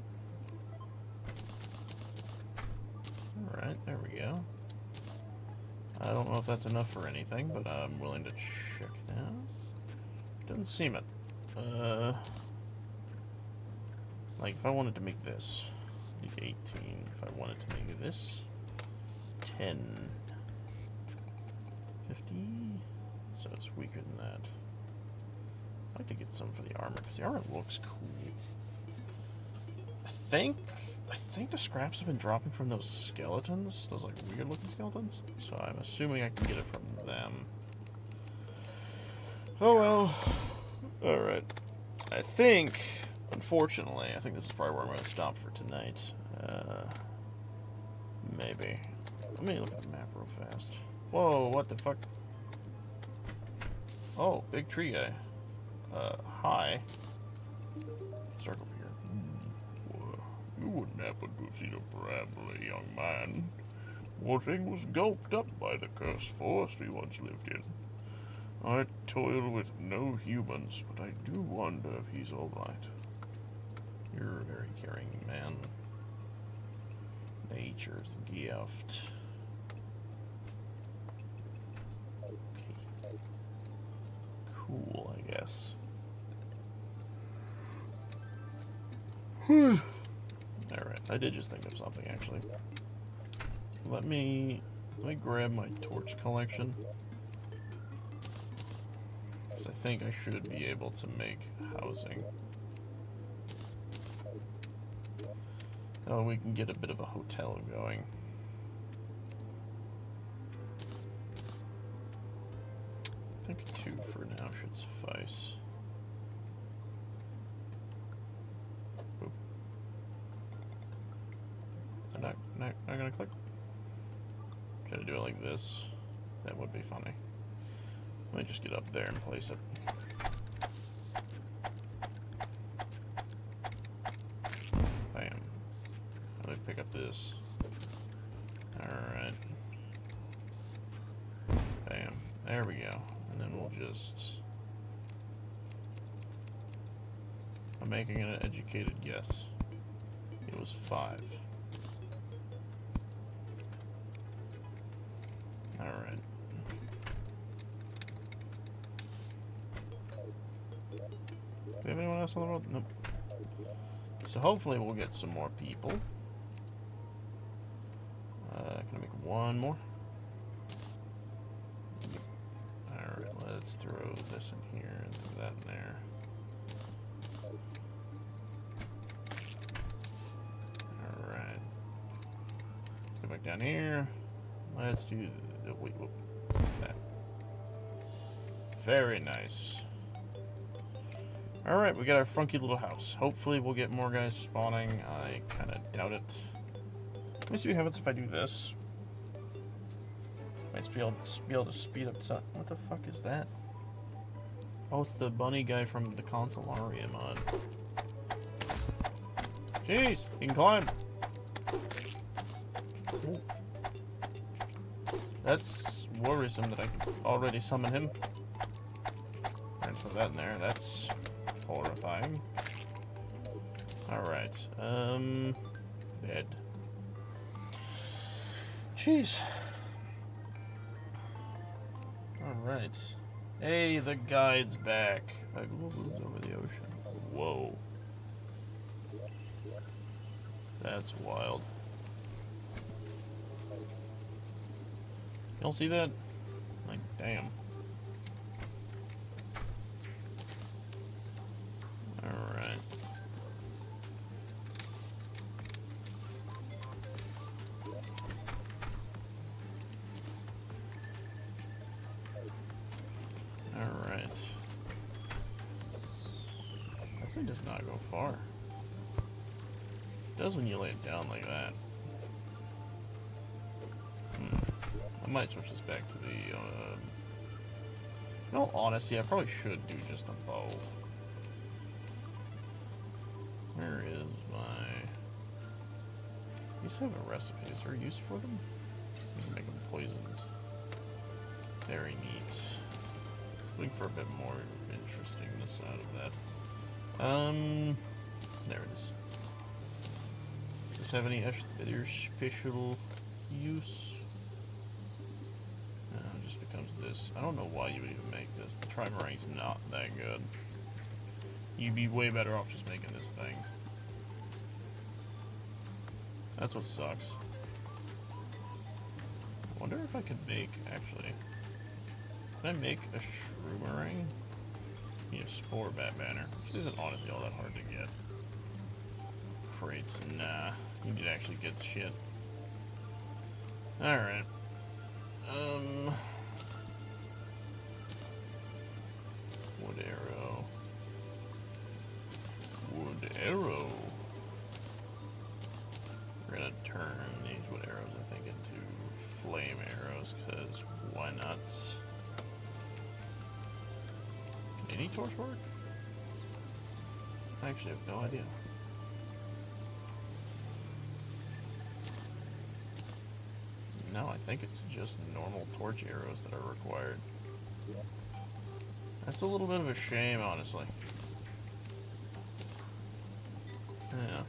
Alright, there we go. I don't know if that's enough for anything, but I'm willing to check it out. Doesn't seem it. Like, if I wanted to make this, I need 18. If I wanted to make this, 10. 50? So it's weaker than that. I'd like to get some for the armor, because the armor looks cool. I think the scraps have been dropping from those skeletons, those like weird looking skeletons, so I'm assuming I can get it from them. Oh well. Alright. I think, unfortunately, I think this is probably where I'm going to stop for tonight. Maybe. Let me look at the map real fast. Whoa, what the fuck? Oh, big tree guy. Hi. Start over here. You wouldn't happen to see the parabola, young man. Wotan was gulped up by the cursed forest we once lived in. I toil with no humans, but I do wonder if he's alright. You're a very caring man. Nature's gift. Okay. Cool, I guess. Alright, I did just think of something, actually. Let me grab my torch collection. Because I think I should be able to make housing. Oh, we can get a bit of a hotel going. I think 2 for now should suffice. Oop. They're not gonna click. Try to do it like this. That would be funny. Let me just get up there and place it. Bam. Let me pick up this. Alright. Bam. There we go. And then we'll just... I'm making an educated guess. It was 5. Alright. Do we have anyone else on the road? Nope. So hopefully we'll get some more people. Can I make one more? Alright, let's throw this in here and throw that in there. Alright. Let's go back down here. Let's do the wait, whoop, that. Very nice. Alright, we got our funky little house. Hopefully we'll get more guys spawning. I kind of doubt it. Let me see what happens if I do this. Might be able to speed up some... What the fuck is that? Oh, it's the bunny guy from the Terraria mod. Jeez, he can climb. Ooh. That's worrisome that I can already summon him. And put that in there. That's horrifying. Alright. Bed. Jeez. Alright. Hey, the guide's back. I moved over the ocean. Whoa. That's wild. Y'all see that? Like, damn. Alright. Alright. That thing does not go far. It does when you lay it down like that. I might switch this back to the, in all honesty, I probably should do just a bow. Where is my... These have a recipe. Is there a use for them? You can make them poisoned. Very neat. Looking for a bit more interestingness out of that. There it is. Does this have any other special use? No, it just becomes this. I don't know why you would even make this. The Trimaring's not that good. You'd be way better off just making this thing. That's what sucks. I wonder if I could make, actually... Can I make a Shroomerang? Yeah, Spore Bat Banner, which isn't honestly all that hard to get. Crates, nah. You need to actually get the shit. Alright. Wood arrow. Wood arrow. We're gonna turn these wood arrows, I think, into flame arrows, because why not? Can any torch work? I actually have no idea. No, I think it's just normal torch arrows that are required. That's a little bit of a shame, honestly. Yeah.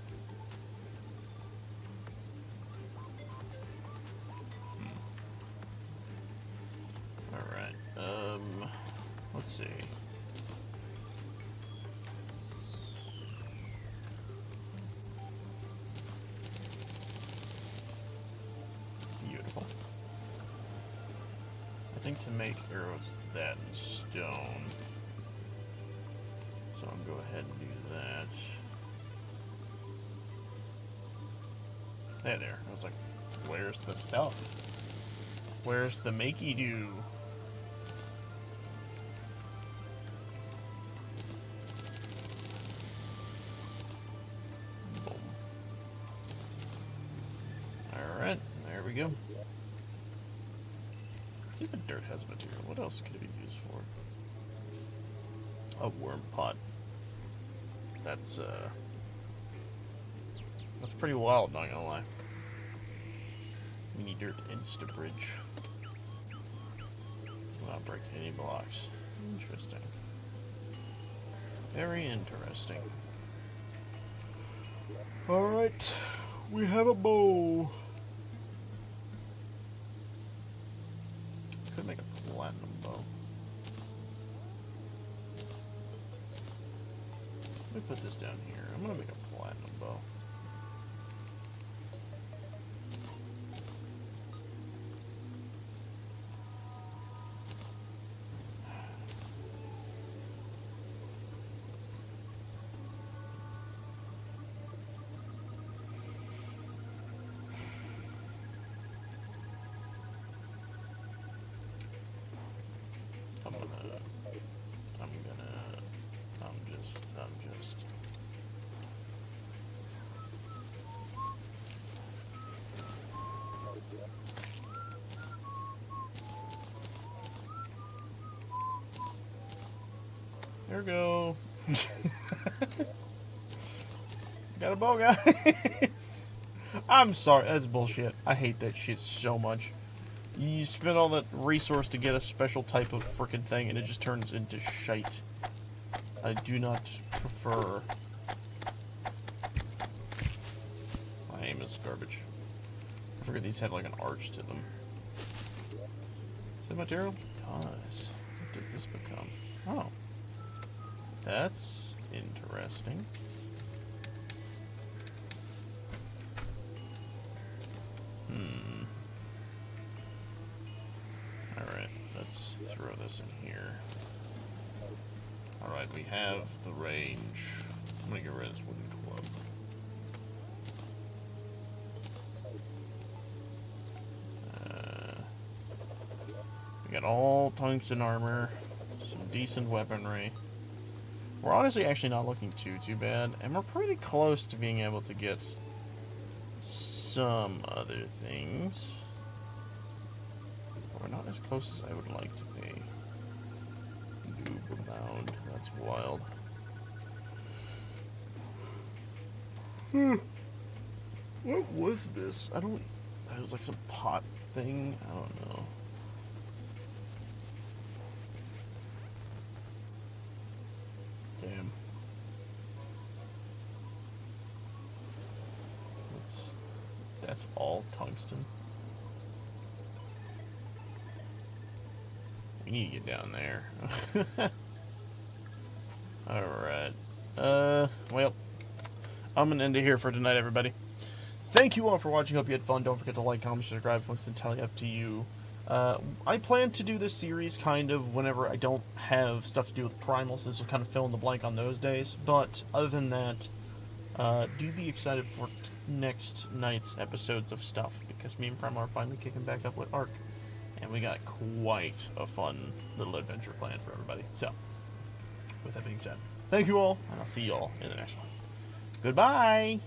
Alright, let's see. Beautiful. I think to make arrows is that in stone. So I'm going to go ahead and do that. There. I was like, where's the stuff? Where's the makey-do? Boom. Alright, there we go. See if the dirt has material. What else could it be used for? A worm pot. That's pretty wild, not gonna lie. Mini dirt insta bridge. Will not break any blocks. Interesting. Very interesting. Alright, we have a bow. Could make a platinum bow. Let me put this down here. I'm gonna make a platinum bow. I'm just. There we go. Got a bow, guys. I'm sorry, that's bullshit. I hate that shit so much. You spend all that resource to get a special type of frickin' thing, and it just turns into shite. I do not prefer. My aim is garbage. I forget these had like an arch to them. Is that material? It does. What does this become? Oh. That's interesting. throw this in here. Alright, we have the range. I'm gonna get rid of this wooden club. We got all tungsten armor, some decent weaponry. We're honestly actually not looking too bad, and we're pretty close to being able to get some other things. But we're not as close as I would like to be. Goob bound, that's wild. What was this? It was like some pot thing? I don't know. Damn. That's all tungsten. We need to get down there. Alright. Well, I'm gonna end it here for tonight, everybody. Thank you all for watching. Hope you had fun. Don't forget to like, comment, subscribe. It's entirely up to you. I plan to do this series kind of whenever I don't have stuff to do with primals. This will kind of fill in the blank on those days. But other than that, do be excited for next night's episodes of stuff, because me and Primal are finally kicking back up with Ark, and we got quite a fun little adventure planned for everybody. So, with that being said, thank you all, and I'll see you all in the next one. Goodbye!